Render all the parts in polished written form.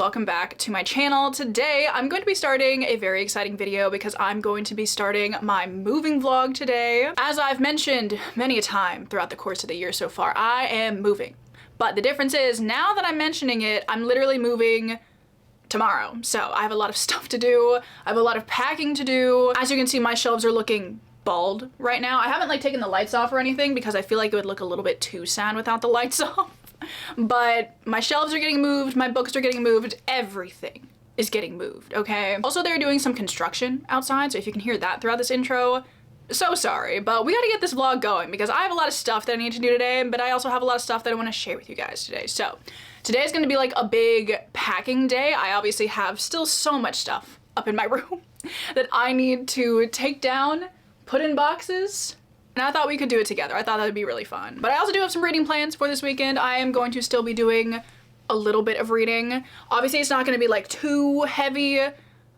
welcome back to my channel. Today I'm going to be starting a very exciting video because I'm going to be starting my moving vlog today. As I've mentioned many a time throughout the course of the year so far, I am moving. But the difference is, now that I'm mentioning it, I'm literally moving tomorrow. So I have a lot of stuff to do. I have a lot of packing to do. As you can see, my shelves are looking bald right now. I haven't like taken the lights off or anything because I feel like it would look a little bit too sad without the lights off. But my shelves are getting moved, my books are getting moved, everything is getting moved, okay? Also, they're doing some construction outside, so if you can hear that throughout this intro, so sorry, but we gotta get this vlog going because I have a lot of stuff that I need to do today, but I also have a lot of stuff that I want to share with you guys today. So today is gonna be like a big packing day. I obviously have still so much stuff up in my room that I need to take down, put in boxes, and I thought we could do it together. I thought that would be really fun. But I also do have some reading plans for this weekend. I am going to still be doing a little bit of reading. Obviously, it's not gonna be like too heavy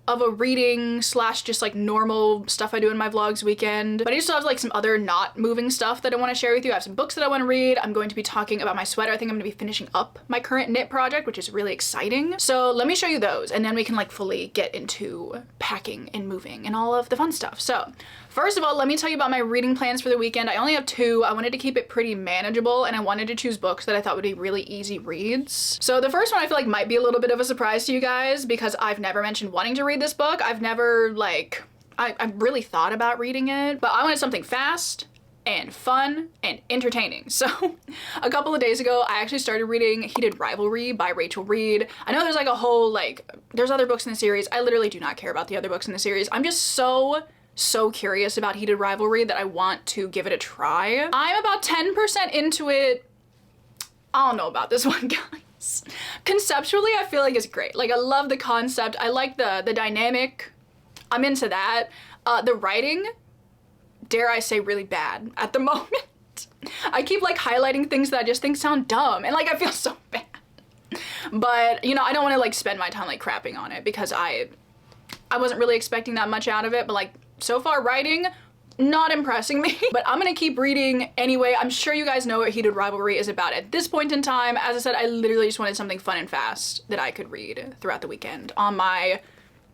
of a reading slash just like normal stuff I do in my vlogs weekend. But I still have like some other not moving stuff that I want to share with you. I have some books that I want to read. I'm going to be talking about my sweater. I think I'm going to be finishing up my current knit project, which is really exciting. So let me show you those and then we can like fully get into packing and moving and all of the fun stuff. So first of all, let me tell you about my reading plans for the weekend. I only have two. I wanted to keep it pretty manageable and I wanted to choose books that I thought would be really easy reads. So the first one I feel like might be a little bit of a surprise to you guys because I've never mentioned wanting to read this book. I've never like, I really thought about reading it, but I wanted something fast and fun and entertaining. So a couple of days ago, I actually started reading Heated Rivalry by Rachel Reed. I know there's like a whole, like, there's other books in the series. I literally do not care about the other books in the series. I'm just so curious about Heated Rivalry that I want to give it a try. I'm about 10% into it. I don't know about this one, guys. Conceptually, I feel like it's great. Like, I love the concept. I like the dynamic. I'm into that. The writing, dare I say, really bad at the moment. I keep like highlighting things that I just think sound dumb and like I feel so bad. But, you know, I don't want to like spend my time like crapping on it because I wasn't really expecting that much out of it, but like so far writing, not impressing me. But I'm gonna keep reading anyway. I'm sure you guys know what Heated Rivalry is about at this point in time. As I said, I literally just wanted something fun and fast that I could read throughout the weekend on my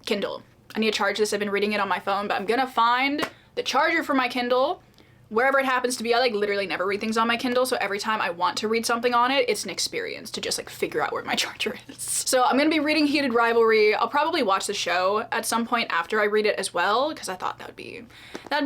Kindle. I need to charge this. I've been reading it on my phone, but I'm gonna find the charger for my Kindle wherever it happens to be. I like literally never read things on my Kindle, so every time I want to read something on it, it's an experience to just like figure out where my charger is. So I'm gonna be reading Heated Rivalry. I'll probably watch the show at some point after I read it as well, because I thought that'd be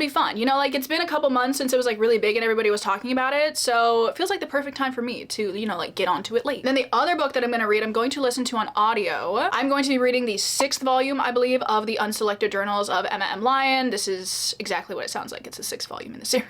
fun. You know, like it's been a couple months since it was like really big and everybody was talking about it, so it feels like the perfect time for me to, you know, like get onto it late. Then the other book that I'm gonna read, I'm going to listen to on audio. I'm going to be reading the 6th volume, I believe, of the Unselected Journals of Emma M. Lyon. This is exactly what it sounds like. It's the 6th volume in the series.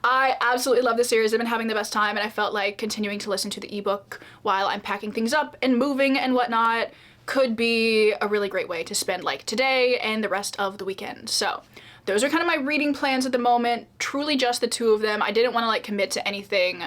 I absolutely love this series. I've been having the best time and I felt like continuing to listen to the ebook while I'm packing things up and moving and whatnot could be a really great way to spend like today and the rest of the weekend. So those are kind of my reading plans at the moment. Truly just the two of them. I didn't want to like commit to anything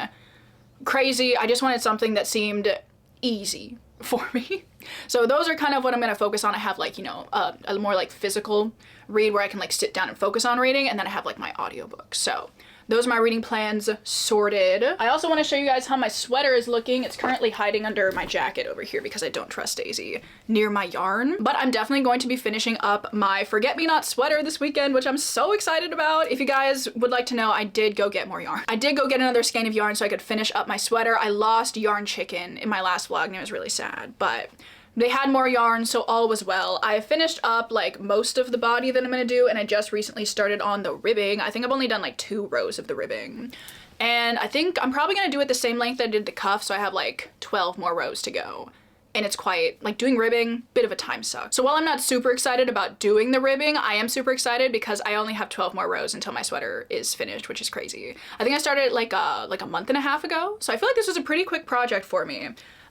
crazy. I just wanted something that seemed easy for me. So those are kind of what I'm going to focus on. I have like, you know, a more like physical read where I can like sit down and focus on reading, and then I have like my audiobook. So those are my reading plans sorted. I also want to show you guys how my sweater is looking. It's currently hiding under my jacket over here because I don't trust Daisy near my yarn. But I'm definitely going to be finishing up my Forget-Me-Not sweater this weekend, which I'm so excited about. If you guys would like to know, I did go get more yarn. I did go get another skein of yarn so I could finish up my sweater. I lost Yarn Chicken in my last vlog and it was really sad, but they had more yarn, so all was well. I finished up like most of the body that I'm gonna do, and I just recently started on the ribbing. I think I've only done like 2 rows of the ribbing. And I think I'm probably gonna do it the same length that I did the cuff, so I have like 12 more rows to go. And it's quite, like doing ribbing, bit of a time suck. So while I'm not super excited about doing the ribbing, I am super excited because I only have 12 more rows until my sweater is finished, which is crazy. I think I started like a month and a half ago. So I feel like this was a pretty quick project for me.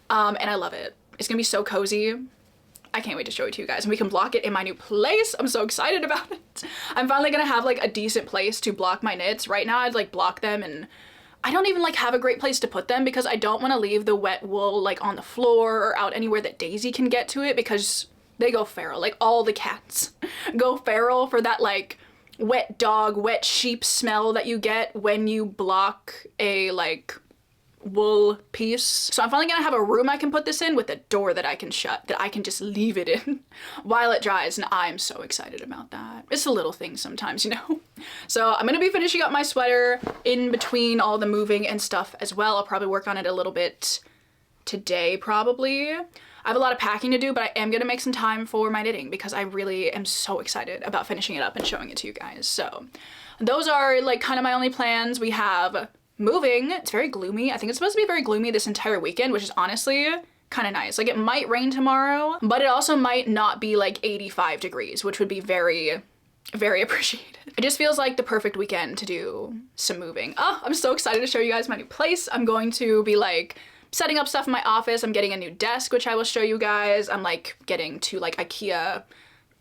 And I love it. It's gonna be so cozy. I can't wait to show it to you guys, and we can block it in my new place. I'm so excited about it. I'm finally gonna have like a decent place to block my knits. Right now I'd like block them and I don't even like have a great place to put them because I don't want to leave the wet wool like on the floor or out anywhere that Daisy can get to it because they go feral. Like all the cats go feral for that like wet dog, wet sheep smell that you get when you block a like wool piece. So I'm finally gonna have a room I can put this in with a door that I can shut, that I can just leave it in while it dries, and I'm so excited about that. It's a little thing sometimes, you know? So I'm gonna be finishing up my sweater in between all the moving and stuff as well. I'll probably work on it a little bit today, probably. I have a lot of packing to do, but I am gonna make some time for my knitting because I really am so excited about finishing it up and showing it to you guys. So those are like kind of my only plans. We have moving. It's very gloomy. I think it's supposed to be very gloomy this entire weekend, which is honestly kind of nice. Like it might rain tomorrow, but it also might not be like 85 degrees, which would be very, very appreciated. It just feels like the perfect weekend to do some moving. Oh, I'm so excited to show you guys my new place. I'm going to be like setting up stuff in my office. I'm getting a new desk, which I will show you guys. I'm like getting to like IKEA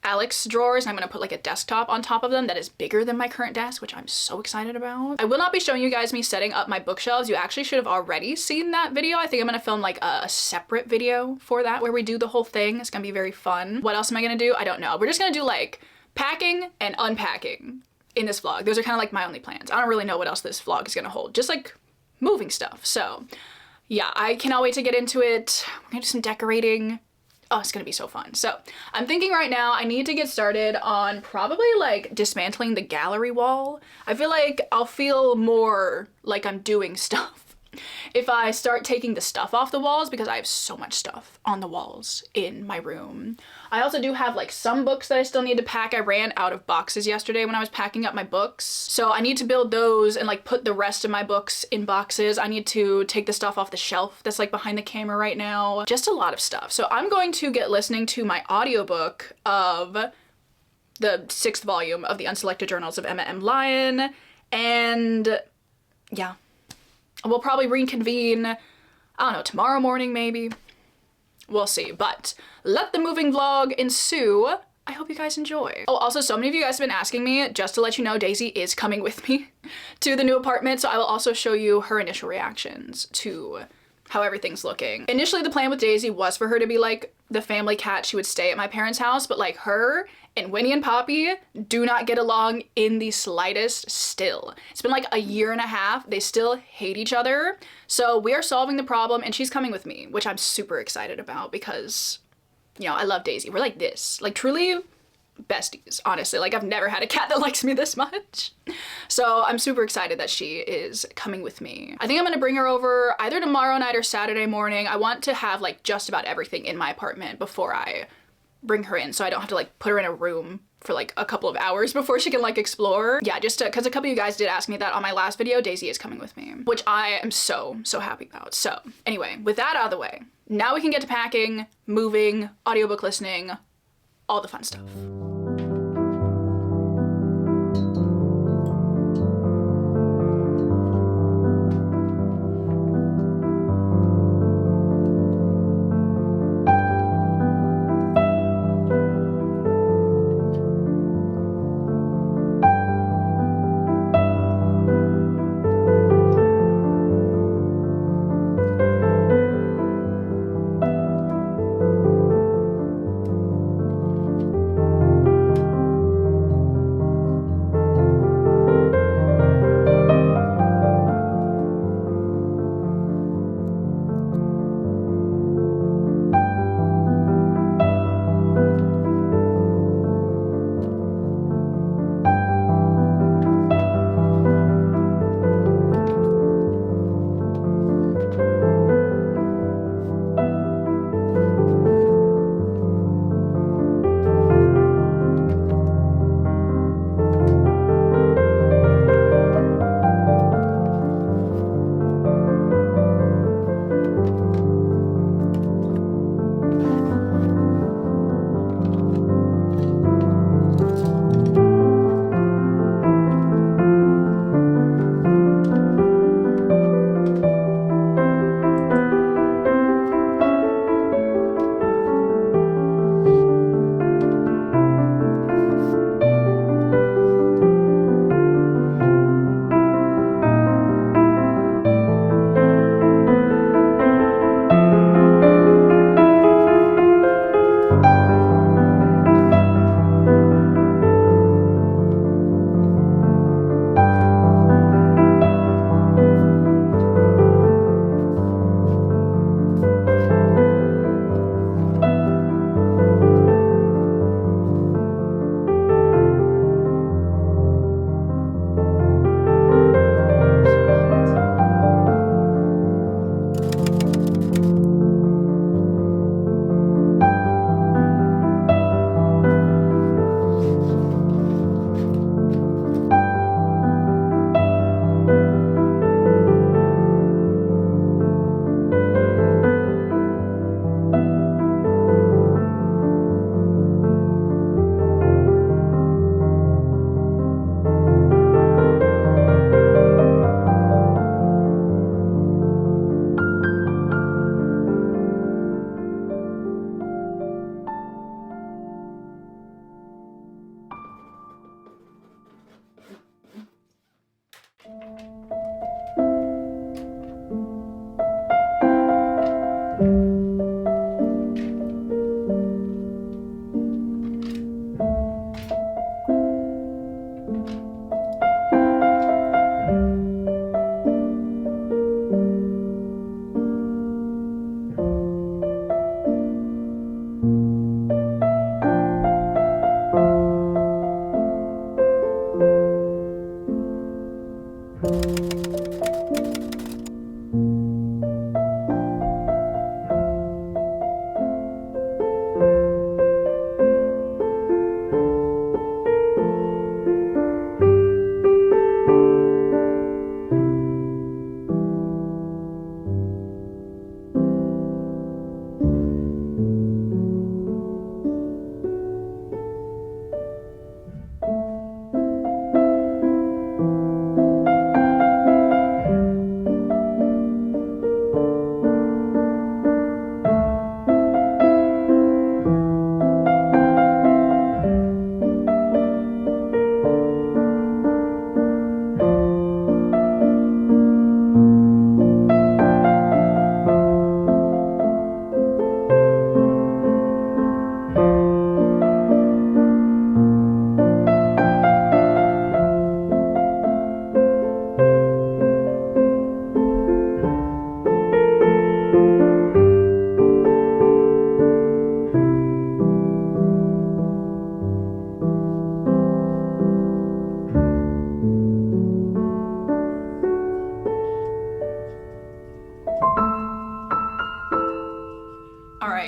Alex drawers, and I'm gonna put like a desktop on top of them that is bigger than my current desk, which I'm so excited about. I will not be showing you guys me setting up my bookshelves. You actually should have already seen that video. I think I'm gonna film like a separate video for that where we do the whole thing. It's gonna be very fun. What else am I gonna do? I don't know. We're just gonna do like packing and unpacking in this vlog. Those are kind of like my only plans. I don't really know what else this vlog is gonna hold. Just like moving stuff. So yeah, I cannot wait to get into it. We're gonna do some decorating. Oh, it's gonna be so fun. So I'm thinking right now I need to get started on probably like dismantling the gallery wall. I feel like I'll feel more like I'm doing stuff if I start taking the stuff off the walls, because I have so much stuff on the walls in my room. I also do have like some books that I still need to pack. I ran out of boxes yesterday when I was packing up my books. So I need to build those and like put the rest of my books in boxes. I need to take the stuff off the shelf that's like behind the camera right now. Just a lot of stuff. So I'm going to get listening to my audiobook of the 6th volume of the Unselected Journals of Emma M. Lyon. And yeah, we'll probably reconvene, I don't know, tomorrow morning maybe. We'll see, but let the moving vlog ensue. I hope you guys enjoy. Oh, also, so many of you guys have been asking me, just to let you know, Daisy is coming with me to the new apartment, so I will also show you her initial reactions to how everything's looking. Initially, the plan with Daisy was for her to be like the family cat. She would stay at my parents' house, but like her and Winnie and Poppy do not get along in the slightest still. It's been like a year and a half. They still hate each other. So we are solving the problem, and she's coming with me, which I'm super excited about because, you know, I love Daisy. We're like this, like truly besties, honestly. Like I've never had a cat that likes me this much. So I'm super excited that she is coming with me. I think I'm gonna bring her over either tomorrow night or Saturday morning. I want to have like just about everything in my apartment before I bring her in, so I don't have to like put her in a room for like a couple of hours before she can like explore. Yeah, just because a couple of you guys did ask me that on my last video. Daisy is coming with me, which I am so happy about. So anyway, with that out of the way, now we can get to packing, moving, audiobook listening, all the fun stuff.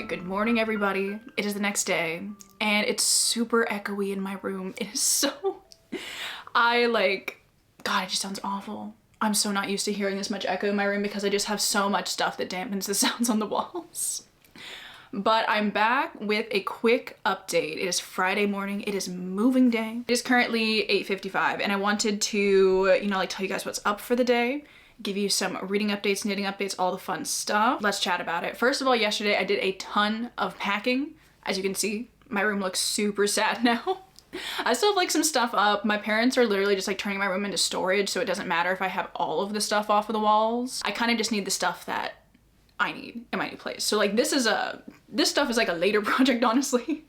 Good morning, everybody. It is the next day and it's super echoey in my room. It is so, God, it just sounds awful. I'm so not used to hearing this much echo in my room because I just have so much stuff that dampens the sounds on the walls. But I'm back with a quick update. It is Friday morning. It is moving day. It is currently 8:55 and I wanted to, tell you guys what's up for the day, give you some reading updates, knitting updates, all the fun stuff. Let's chat about it. First of all, yesterday I did a ton of packing. As you can see, my room looks super sad now. I still have some stuff up. My parents are literally just turning my room into storage, so it doesn't matter if I have all of the stuff off of the walls. I kind of just need the stuff that I need in my new place. So this stuff is a later project, honestly.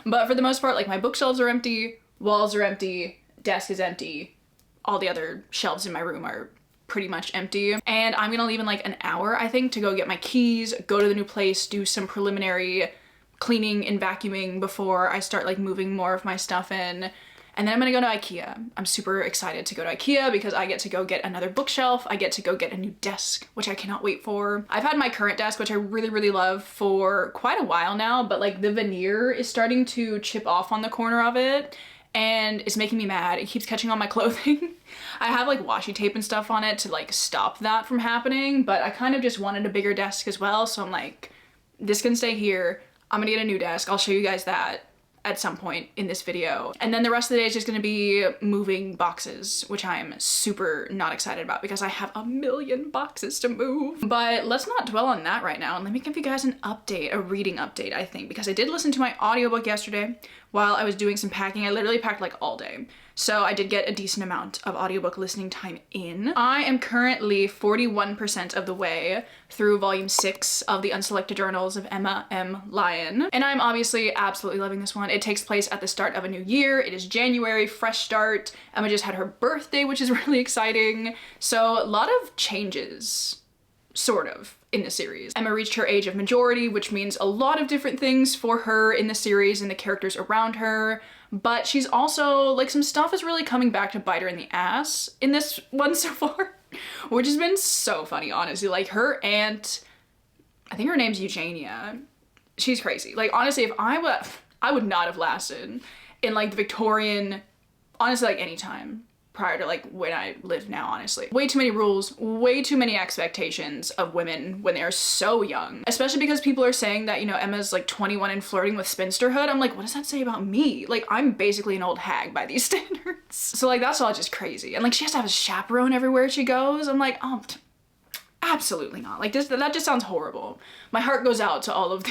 But for the most part, my bookshelves are empty, walls are empty, desk is empty, all the other shelves in my room are pretty much empty. And I'm gonna leave in an hour, I think, to go get my keys, go to the new place, do some preliminary cleaning and vacuuming before I start moving more of my stuff in. And then I'm gonna go to IKEA. I'm super excited to go to IKEA because I get to go get another bookshelf. I get to go get a new desk, which I cannot wait for. I've had my current desk, which I really, really love, for quite a while now, but the veneer is starting to chip off on the corner of it and it's making me mad. It keeps catching on my clothing. I have washi tape and stuff on it to stop that from happening, but I kind of just wanted a bigger desk as well. So I'm this can stay here. I'm gonna get a new desk. I'll show you guys that at some point in this video. And then the rest of the day is just gonna be moving boxes, which I'm super not excited about because I have a million boxes to move. But let's not dwell on that right now. And let me give you guys an update, a reading update, I think, because I did listen to my audiobook yesterday while I was doing some packing. I literally packed all day. So I did get a decent amount of audiobook listening time in. I am currently 41% of the way through volume 6 of the Unselected Journals of Emma M. Lyon. And I'm obviously absolutely loving this one. It takes place at the start of a new year. It is January, fresh start. Emma just had her birthday, which is really exciting. So a lot of changes, sort of, in the series. Emma reached her age of majority, which means a lot of different things for her in the series and the characters around her. But she's also, some stuff is really coming back to bite her in the ass in this one so far, which has been so funny, honestly. Her aunt, I think her name's Eugenia, she's crazy. Honestly, if I would not have lasted in the Victorian, honestly, any time prior to when I live now, honestly. Way too many rules, way too many expectations of women when they're so young. Especially because people are saying that, Emma's 21 and flirting with spinsterhood. I'm what does that say about me? I'm basically an old hag by these standards. So that's all just crazy. And she has to have a chaperone everywhere she goes. I'm oh, absolutely not. That just sounds horrible. My heart goes out to all of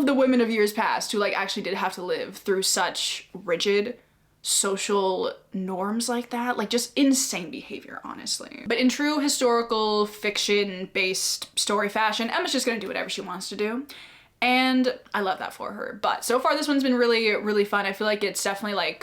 the women of years past who actually did have to live through such rigid social norms like that. Just insane behavior, honestly. But in true historical fiction based story fashion, Emma's just gonna do whatever she wants to do. And I love that for her. But so far this one's been really, really fun. I feel it's definitely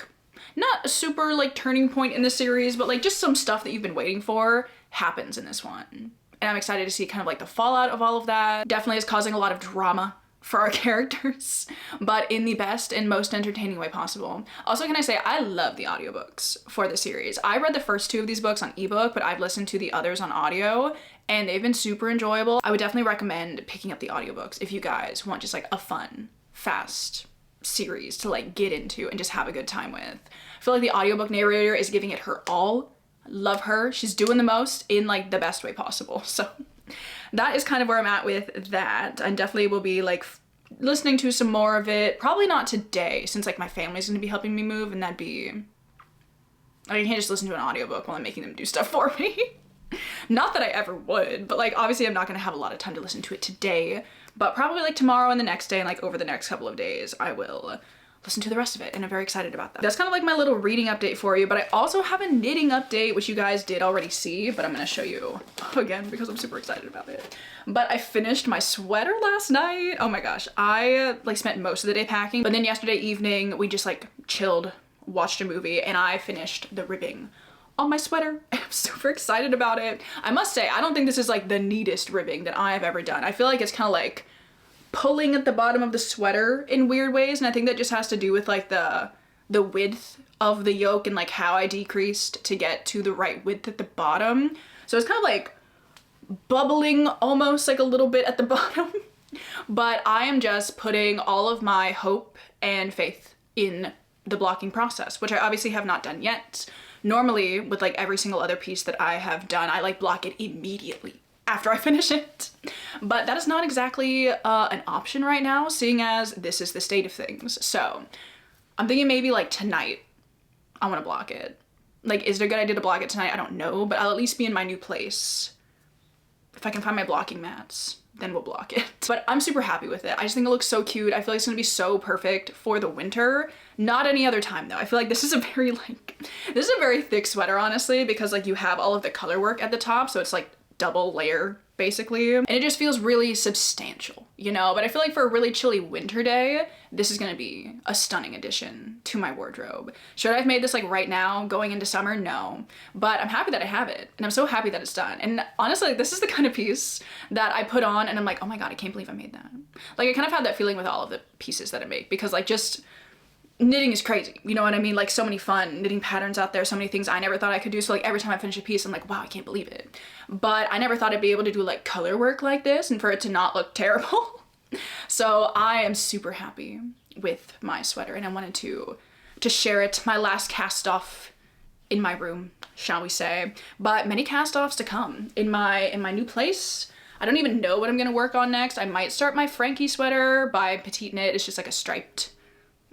not a super turning point in the series, but just some stuff that you've been waiting for happens in this one. And I'm excited to see kind of the fallout of all of that. Definitely is causing a lot of drama for our characters, but in the best and most entertaining way possible. Also, can I say, I love the audiobooks for the series. I read the first 2 of these books on ebook, but I've listened to the others on audio, and they've been super enjoyable. I would definitely recommend picking up the audiobooks if you guys want just like a fun, fast series to like get into and just have a good time with. I feel like the audiobook narrator is giving it her all. Love her. She's doing the most in like the best way possible. So that is kind of where I'm at with that. I definitely will be like listening to some more of it. Probably not today, since like my family's gonna be helping me move, and that'd be, I can't just listen to an audiobook while I'm making them do stuff for me. Not that I ever would, but like obviously I'm not gonna have a lot of time to listen to it today, but probably like tomorrow and the next day and like over the next couple of days I will listen to the rest of it, and I'm very excited about that. That's kind of like my little reading update for you, but I also have a knitting update, which you guys did already see, but I'm gonna show you again because I'm super excited about it. But I finished my sweater last night. Oh my gosh, I like spent most of the day packing, but then yesterday evening we just like chilled, watched a movie, and I finished the ribbing on my sweater. I'm super excited about it. I must say, I don't think this is like the neatest ribbing that I have ever done. I feel like it's kind of like pulling at the bottom of the sweater in weird ways, and I think that just has to do with like the width of the yoke and like how I decreased to get to the right width at the bottom. So it's kind of like bubbling almost like a little bit at the bottom. But I am just putting all of my hope and faith in the blocking process, which I obviously have not done yet. Normally, with like every single other piece that I have done, I like block it immediately after I finish it. But that is not exactly an option right now, seeing as this is the state of things. So I'm thinking maybe like tonight I want to block it. Like, is it a good idea to block it tonight? I don't know, but I'll at least be in my new place. If I can find my blocking mats, then we'll block it. But I'm super happy with it. I just think it looks so cute. I feel like it's gonna be so perfect for the winter. Not any other time though. I feel like this is a very this is a very thick sweater, honestly, because like you have all of the color work at the top, so it's like double layer basically, and it just feels really substantial, you know? But I feel like for a really chilly winter day, this is gonna be a stunning addition to my wardrobe. Should I have made this like right now going into summer? No, but I'm happy that I have it, and I'm so happy that it's done. And honestly, like, this is the kind of piece that I put on and I'm like, oh my god, I can't believe I made that. Like, I kind of had that feeling with all of the pieces that I make, because like just knitting is crazy, you know what I mean? Like, so many fun knitting patterns out there, so many things I never thought I could do. So like every time I finish a piece, I'm like, wow, I can't believe it. But I never thought I'd be able to do like color work like this and for it to not look terrible. So I am super happy with my sweater, and I wanted to share it. My last cast off in my room, shall we say, but many cast offs to come in my new place. I don't even know what I'm gonna work on next. I might start my Frankie sweater by Petite Knit. It's just like a striped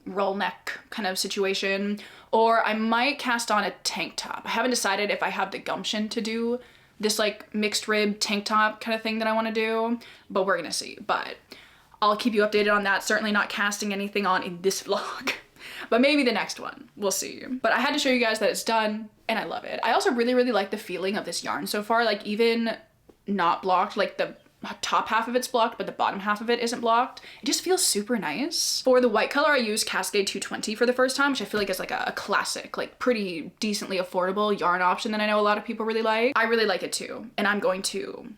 roll neck kind of situation, or I might cast on a tank top. I haven't decided if I have the gumption to do this like mixed rib tank top kind of thing that I want to do, but we're gonna see. But I'll keep you updated on that. Certainly not casting anything on in this vlog, but maybe the next one, we'll see. But I had to show you guys that it's done and I love it. I also really like the feeling of this yarn so far. Like, even not blocked, like the top half of it's blocked, but the bottom half of it isn't blocked. It just feels super nice. For the white color, I used Cascade 220 for the first time, which I feel like is like a classic, like pretty decently affordable yarn option that I know a lot of people really like. I really like it too, and I'm going to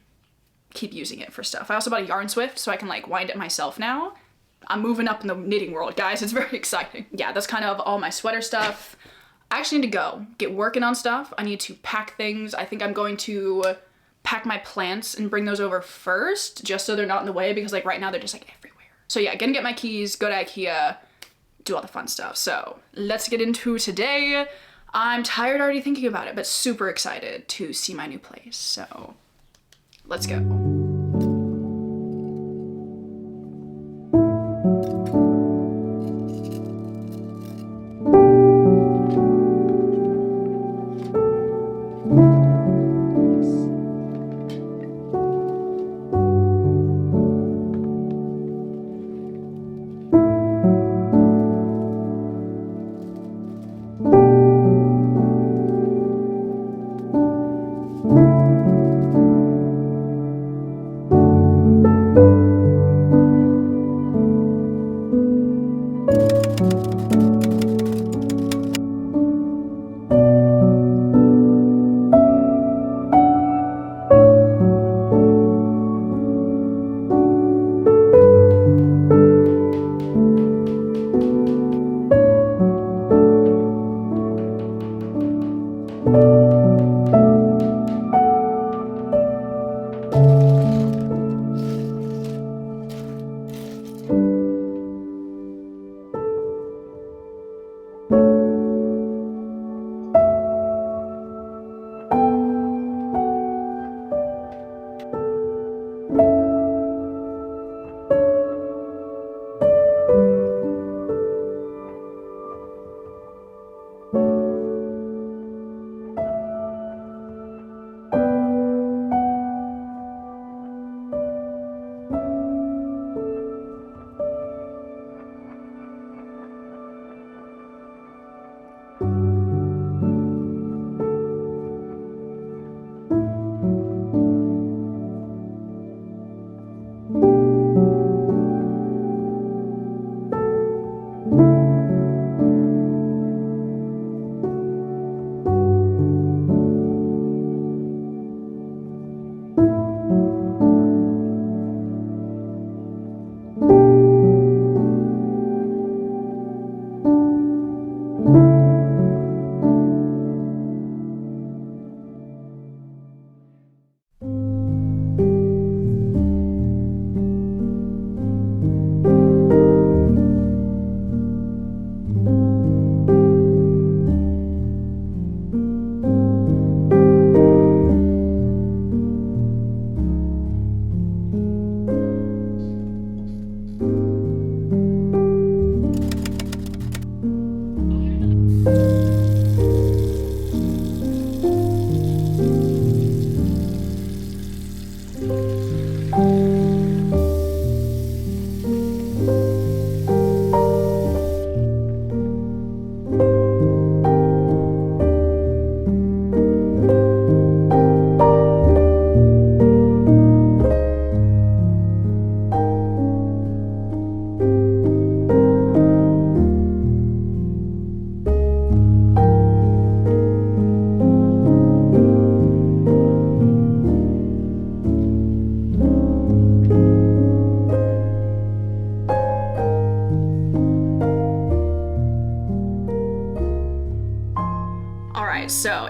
keep using it for stuff. I also bought a Yarn Swift so I can like wind it myself now. I'm moving up in the knitting world, guys. It's very exciting. Yeah, that's kind of all my sweater stuff. I actually need to get working on stuff. I need to pack things. I think I'm going to pack my plants and bring those over first, just so they're not in the way, because like right now they're just like everywhere. So yeah, gonna get my keys, go to IKEA, do all the fun stuff. So let's get into today. I'm tired already thinking about it, but super excited to see my new place. So let's go.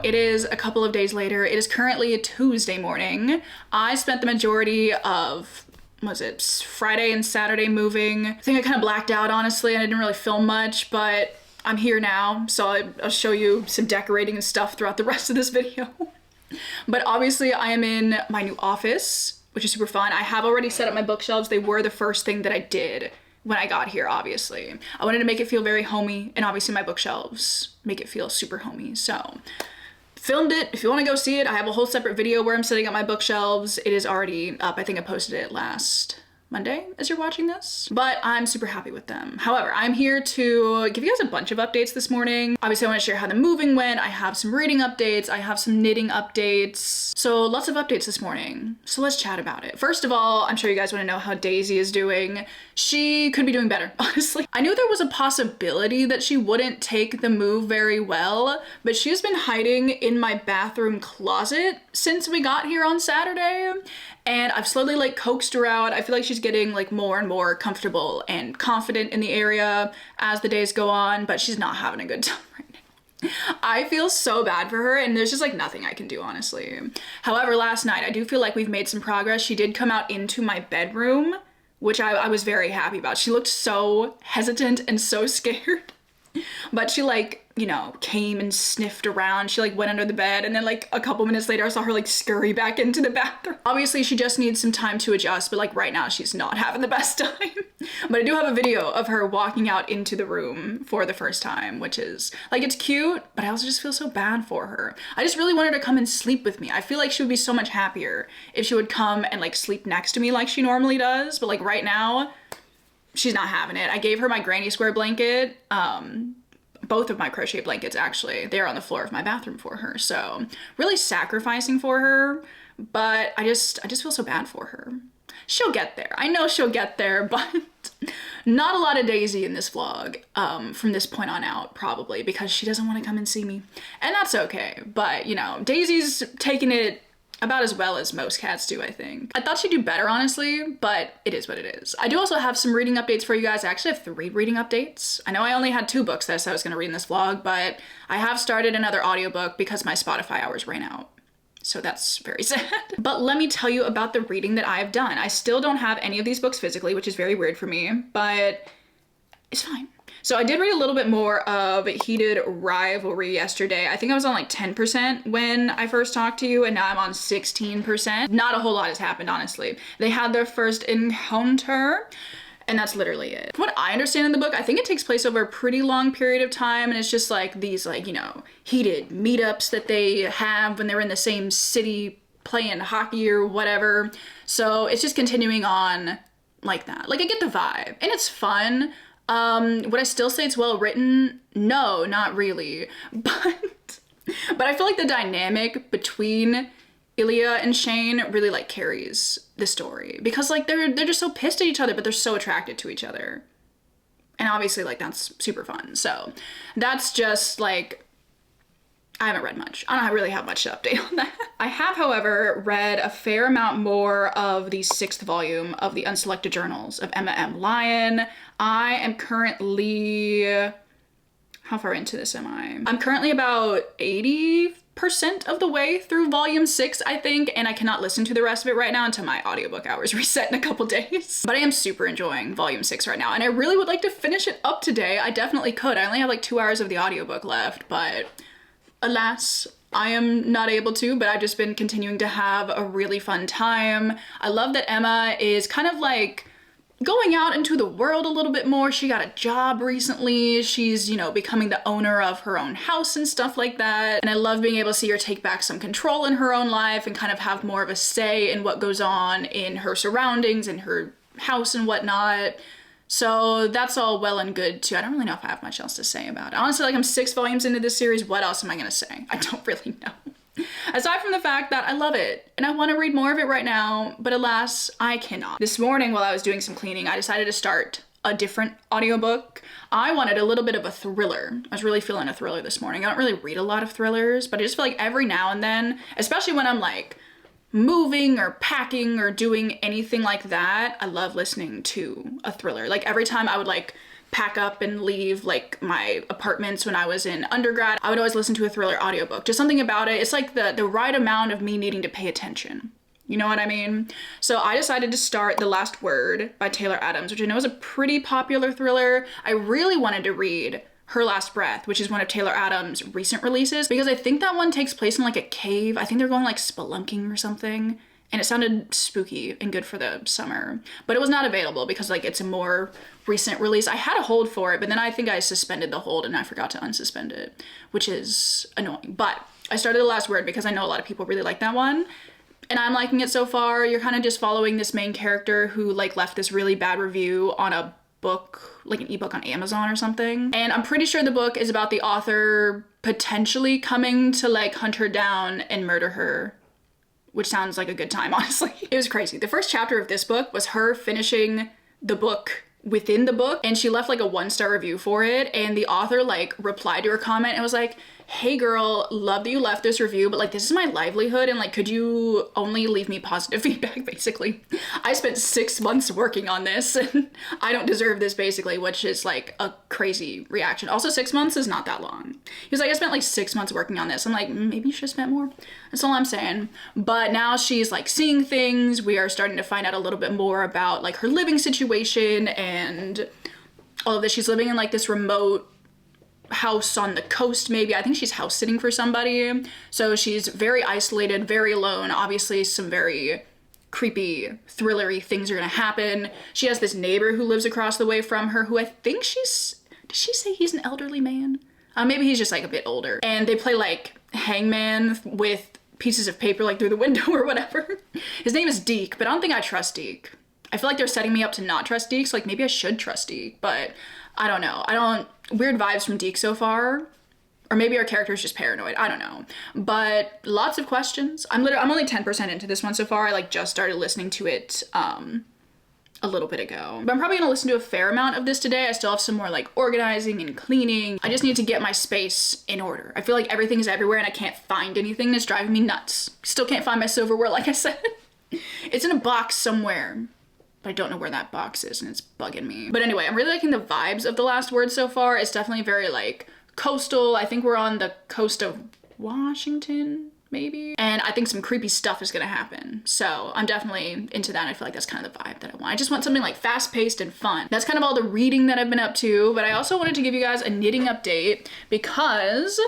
it is a couple of days later. It is currently a Tuesday morning. I spent the majority of, was it Friday and Saturday moving? I think I kind of blacked out, honestly, and I didn't really film much, but I'm here now, so I'll show you some decorating and stuff throughout the rest of this video. But obviously I am in my new office, which is super fun. I have already set up my bookshelves. They were the first thing that I did when I got here, obviously. I wanted to make it feel very homey, and obviously my bookshelves make it feel super homey, so filmed it. If you want to go see it, I have a whole separate video where I'm setting up my bookshelves. It is already up. I think I posted it last Monday as you're watching this, but I'm super happy with them. However, I'm here to give you guys a bunch of updates this morning. Obviously, I want to share how the moving went. I have some reading updates. I have some knitting updates. So lots of updates this morning. So let's chat about it. First of all, I'm sure you guys want to know how Daisy is doing. She could be doing better, honestly. I knew there was a possibility that she wouldn't take the move very well, but she's been hiding in my bathroom closet since we got here on Saturday. And I've slowly like coaxed her out. I feel like she's getting like more and more comfortable and confident in the area as the days go on, but she's not having a good time right now. I feel so bad for her, and there's just like nothing I can do, honestly. However, last night I do feel like we've made some progress. She did come out into my bedroom, which I was very happy about. She looked so hesitant and so scared, but she like, you know, came and sniffed around. She like went under the bed, and then like a couple minutes later I saw her like scurry back into the bathroom. Obviously she just needs some time to adjust, but like right now she's not having the best time. But I do have a video of her walking out into the room for the first time, which is like, it's cute, but I also just feel so bad for her. I just really want her to come and sleep with me. I feel like she would be so much happier if she would come and like sleep next to me like she normally does, but like right now she's not having it. I gave her my granny square blanket, both of my crochet blankets actually. They're on the floor of my bathroom for her, so really sacrificing for her, but I just feel so bad for her. She'll get there. I know she'll get there, but not a lot of Daisy in this vlog from this point on out, probably, because she doesn't want to come and see me, and that's okay. But you know, Daisy's taking it about as well as most cats do, I think. I thought she'd do better, honestly, but it is what it is. I do also have some reading updates for you guys. I actually have 3 reading updates. I know I only had 2 books that I said I was gonna read in this vlog, but I have started another audiobook because my Spotify hours ran out. So that's very sad. But let me tell you about the reading that I have done. I still don't have any of these books physically, which is very weird for me, but it's fine. So I did read a little bit more of Heated Rivalry yesterday. I think I was on like 10% when I first talked to you, and now I'm on 16%. Not a whole lot has happened, honestly. They had their first encounter, and that's literally it. From what I understand in the book, I think it takes place over a pretty long period of time, and it's just like these like, you know, heated meetups that they have when they're in the same city playing hockey or whatever. So it's just continuing on like that. Like, I get the vibe, and it's fun. Would I still say it's well written? No, not really. But I feel like the dynamic between Ilya and Shane really like carries the story, because like they're just so pissed at each other, but they're so attracted to each other. And obviously like that's super fun. So that's just like, I haven't read much. I don't really have much to update on that. I have, however, read a fair amount more of the 6th volume of the Unselected Journals of Emma M. Lyon. I am currently, how far into this am I? I'm currently about 80% of the way through volume 6, I think, and I cannot listen to the rest of it right now until my audiobook hours reset in a couple days. But I am super enjoying volume 6 right now, and I really would like to finish it up today. I definitely could. I only have like 2 hours of the audiobook left, but alas, I am not able to, but I've just been continuing to have a really fun time. I love that Emma is kind of like going out into the world a little bit more. She got a job recently. She's, you know, becoming the owner of her own house and stuff like that. And I love being able to see her take back some control in her own life and kind of have more of a say in what goes on in her surroundings and her house and whatnot. So that's all well and good too. I don't really know if I have much else to say about it. Honestly, like, I'm 6 volumes into this series. What else am I gonna say? I don't really know. Aside from the fact that I love it and I want to read more of it right now, but alas, I cannot. This morning while I was doing some cleaning, I decided to start a different audiobook. I wanted a little bit of a thriller. I was really feeling a thriller this morning. I don't really read a lot of thrillers, but I just feel like every now and then, especially when I'm like moving or packing or doing anything like that, I love listening to a thriller. Like every time I would like pack up and leave like my apartments when I was in undergrad, I would always listen to a thriller audiobook. Just something about it. It's like the right amount of me needing to pay attention. You know what I mean? So I decided to start The Last Word by Taylor Adams, which I know is a pretty popular thriller. I really wanted to read Her Last Breath, which is one of Taylor Adams' recent releases, because I think that one takes place in like a cave. I think they're going like spelunking or something. And it sounded spooky and good for the summer, but it was not available because like it's a more recent release. I had a hold for it, but then I think I suspended the hold and I forgot to unsuspend it, which is annoying. But I started The Last Word because I know a lot of people really like that one. And I'm liking it so far. You're kind of just following this main character who like left this really bad review on a book, like an ebook on Amazon or something. And I'm pretty sure the book is about the author potentially coming to like hunt her down and murder her, which sounds like a good time, honestly. It was crazy. The first chapter of this book was her finishing the book within the book, and she left like a 1-star review for it, and the author like replied to her comment and was like, hey girl, love that you left this review, but like this is my livelihood and like could you only leave me positive feedback, basically. I spent 6 months working on this and I don't deserve this, basically, which is like a crazy reaction. Also 6 months is not that long. He was like, I spent like 6 months working on this. I'm like, maybe you should have spent more. That's all I'm saying. But now she's like seeing things. We are starting to find out a little bit more about like her living situation and all of this. She's living in like this remote house on the coast, maybe. I think she's house sitting for somebody. So she's very isolated, very alone. Obviously some very creepy, thrillery things are gonna happen. She has this neighbor who lives across the way from her who I think did she say he's an elderly man? Maybe he's just like a bit older. And they play like hangman with pieces of paper like through the window or whatever. His name is Deke, but I don't think I trust Deke. I feel like they're setting me up to not trust Deke, so like maybe I should trust Deke, but I don't know. Weird vibes from Deke so far. Or maybe our character is just paranoid. I don't know. But lots of questions. I'm only 10% into this one so far. I like just started listening to it a little bit ago. But I'm probably gonna listen to a fair amount of this today. I still have some more like organizing and cleaning. I just need to get my space in order. I feel like everything's everywhere and I can't find anything. That's driving me nuts. Still can't find my silverware, like I said. It's in a box somewhere, but I don't know where that box is and it's bugging me. But anyway, I'm really liking the vibes of The Last Word so far. It's definitely very like coastal. I think we're on the coast of Washington, maybe. And I think some creepy stuff is gonna happen. So I'm definitely into that. I feel like that's kind of the vibe that I want. I just want something like fast paced and fun. That's kind of all the reading that I've been up to, but I also wanted to give you guys a knitting update because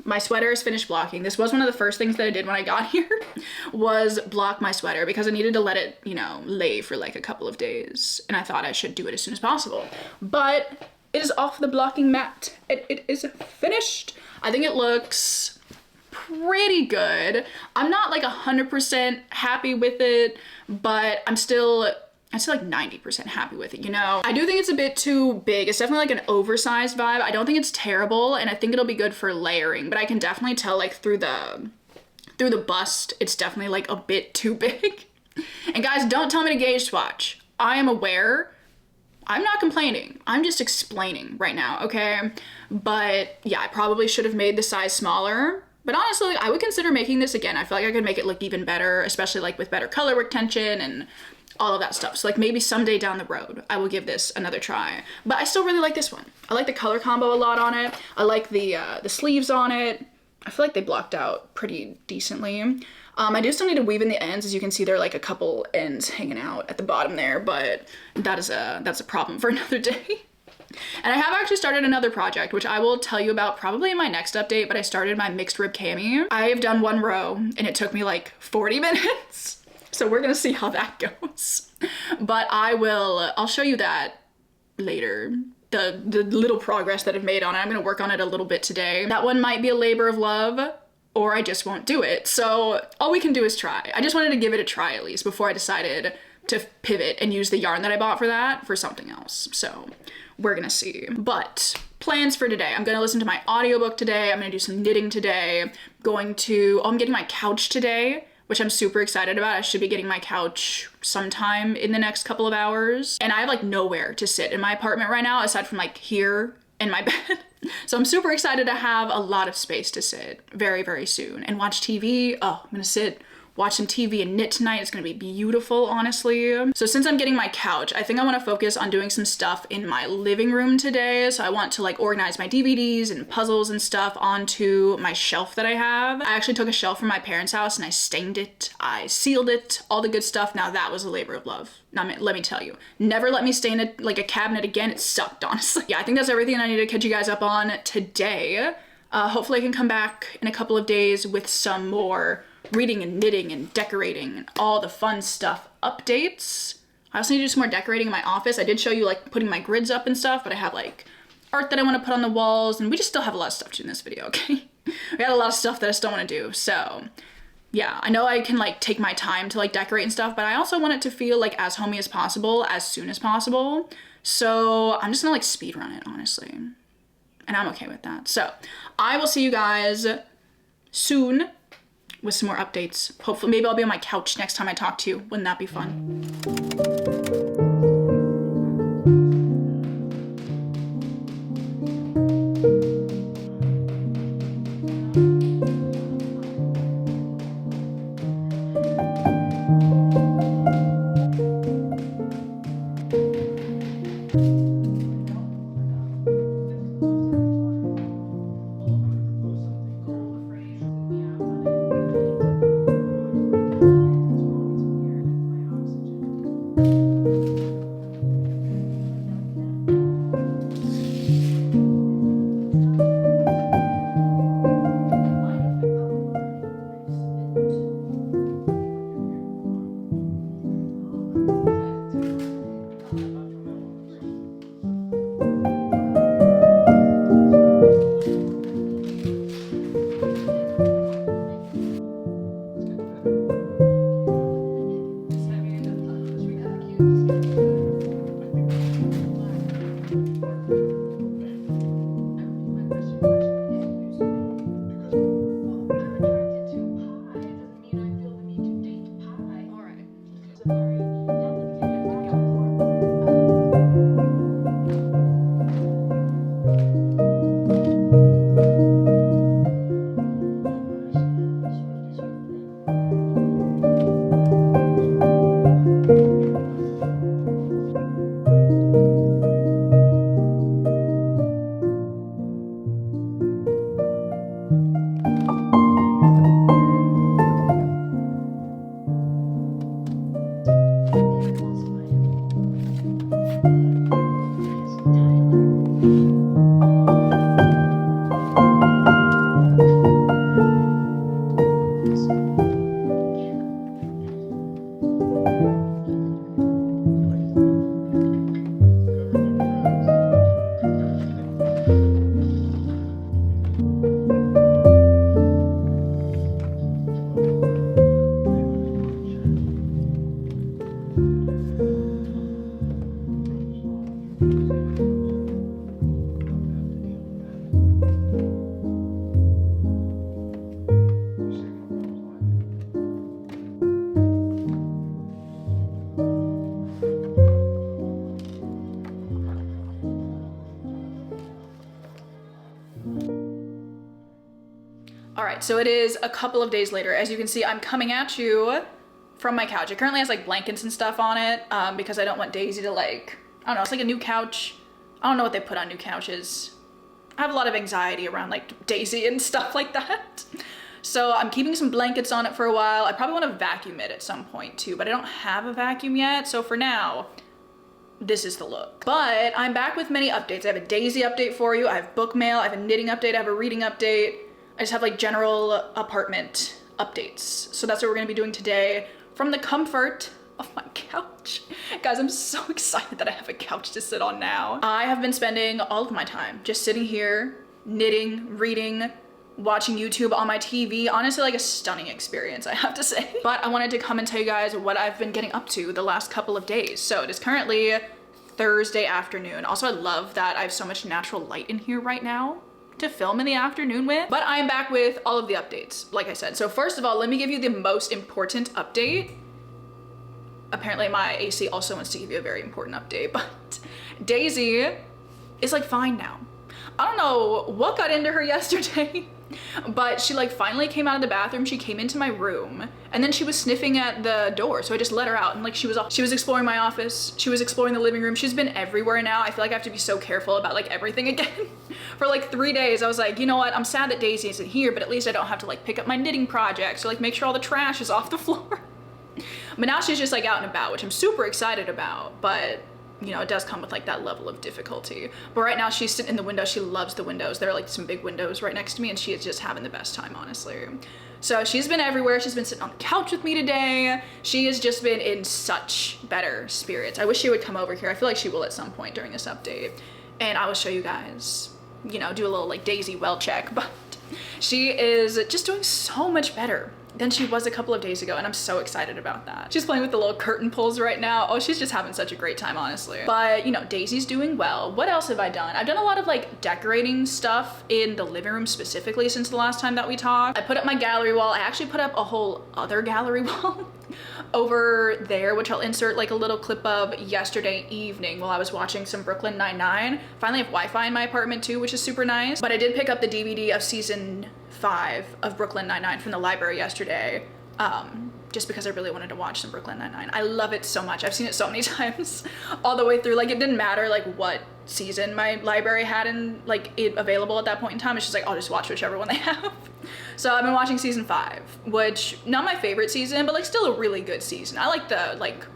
my sweater is finished blocking. This was one of the first things that I did when I got here was block my sweater because I needed to let it, you know, lay for like a couple of days. And I thought I should do it as soon as possible. But it is off the blocking mat. It is finished. I think it looks pretty good. I'm not like 100% happy with it, but I'm still like 90% happy with it, you know? I do think it's a bit too big. It's definitely like an oversized vibe. I don't think it's terrible, and I think it'll be good for layering, but I can definitely tell like through the bust, it's definitely like a bit too big. And guys, don't tell me to gauge swatch. I am aware. I'm not complaining. I'm just explaining right now, okay? But yeah, I probably should have made the size smaller. But honestly, I would consider making this again. I feel like I could make it look even better, especially like with better color retention and all of that stuff. So like maybe someday down the road, I will give this another try. But I still really like this one. I like the color combo a lot on it. I like the sleeves on it. I feel like they blocked out pretty decently. I do still need to weave in the ends. As you can see, there are like a couple ends hanging out at the bottom there, but that's a problem for another day. And I have actually started another project, which I will tell you about probably in my next update, but I started my mixed rib cami. I have done one row and it took me like 40 minutes. So we're gonna see how that goes. But I'll show you that later. The little progress that I've made on it. I'm gonna work on it a little bit today. That one might be a labor of love, or I just won't do it. So all we can do is try. I just wanted to give it a try at least before I decided to pivot and use the yarn that I bought for that for something else. So we're gonna see. But plans for today. I'm gonna listen to my audiobook today. I'm gonna do some knitting today. I'm getting my couch today, which I'm super excited about. I should be getting my couch sometime in the next couple of hours. And I have like nowhere to sit in my apartment right now aside from like here in my bed. So I'm super excited to have a lot of space to sit very, very soon and watch TV. Oh, I'm gonna sit watch some TV and knit tonight. It's gonna be beautiful, honestly. So since I'm getting my couch, I think I wanna focus on doing some stuff in my living room today. So I want to like organize my DVDs and puzzles and stuff onto my shelf that I have. I actually took a shelf from my parents' house and I stained it, I sealed it, all the good stuff. Now that was a labor of love. Now, let me tell you, never let me stain it like a cabinet again. It sucked, honestly. Yeah, I think that's everything I need to catch you guys up on today. Hopefully I can come back in a couple of days with some more reading and knitting and decorating and all the fun stuff updates. I also need to do some more decorating in my office. I did show you like putting my grids up and stuff, but I have like art that I want to put on the walls, and we just still have a lot of stuff to do in this video, okay? We got a lot of stuff that I still want to do, so yeah, I know I can like take my time to like decorate and stuff, but I also want it to feel like as homey as possible, as soon as possible. So I'm just gonna like speed run it, honestly. And I'm okay with that. So I will see you guys soon with some more updates. Hopefully, maybe I'll be on my couch next time I talk to you. Wouldn't that be fun? All right, so it is a couple of days later. As you can see, I'm coming at you from my couch. It currently has like blankets and stuff on it because I don't want Daisy to like, I don't know, it's like a new couch. I don't know what they put on new couches. I have a lot of anxiety around like Daisy and stuff like that. So I'm keeping some blankets on it for a while. I probably want to vacuum it at some point too, but I don't have a vacuum yet. So for now, this is the look. But I'm back with many updates. I have a Daisy update for you. I have book mail. I have a knitting update. I have a reading update. I just have like general apartment updates. So that's what we're gonna be doing today from the comfort of my couch. Guys, I'm so excited that I have a couch to sit on now. I have been spending all of my time just sitting here, knitting, reading, watching YouTube on my TV. Honestly, like a stunning experience, I have to say. But I wanted to come and tell you guys what I've been getting up to the last couple of days. So it is currently Thursday afternoon. Also, I love that I have so much natural light in here right now to film in the afternoon with. But I am back with all of the updates, like I said. So first of all, let me give you the most important update. Apparently my AC also wants to give you a very important update, but Daisy is like fine now. I don't know what got into her yesterday, But she like finally came out of the bathroom, she came into my room, and then she was sniffing at the door, so I just let her out, and like she was exploring my office, she was exploring the living room, she's been everywhere now. I feel like I have to be so careful about like everything again. For like 3 days I was like, you know what, I'm sad that Daisy isn't here, but at least I don't have to like pick up my knitting projects or like make sure all the trash is off the floor. But now she's just like out and about, which I'm super excited about, but you know, it does come with like that level of difficulty. But right now she's sitting in the window. She loves the windows. There are like some big windows right next to me, and she is just having the best time, honestly. So she's been everywhere. She's been sitting on the couch with me today. She has just been in such better spirits. I wish she would come over here. I feel like she will at some point during this update, and I will show you guys, you know, do a little like Daisy well check. But she is just doing so much better than she was a couple of days ago, and I'm so excited about that. She's playing with the little curtain pulls right now. Oh, she's just having such a great time, honestly. But you know, Daisy's doing well. What else have I done? I've done a lot of like decorating stuff in the living room specifically since the last time that we talked. I put up my gallery wall. I actually put up a whole other gallery wall over there, which I'll insert like a little clip of yesterday evening while I was watching some Brooklyn Nine-Nine. Finally have Wi-Fi in my apartment too, which is super nice. But I did pick up the DVD of season 5 of Brooklyn Nine-Nine from the library yesterday, just because I really wanted to watch some Brooklyn Nine-Nine. I love it so much. I've seen it so many times all the way through. Like, it didn't matter like what season my library had in like it available at that point in time. It's just like, I'll just watch whichever one they have. So I've been watching season 5, which not my favorite season, but like still a really good season. I like the like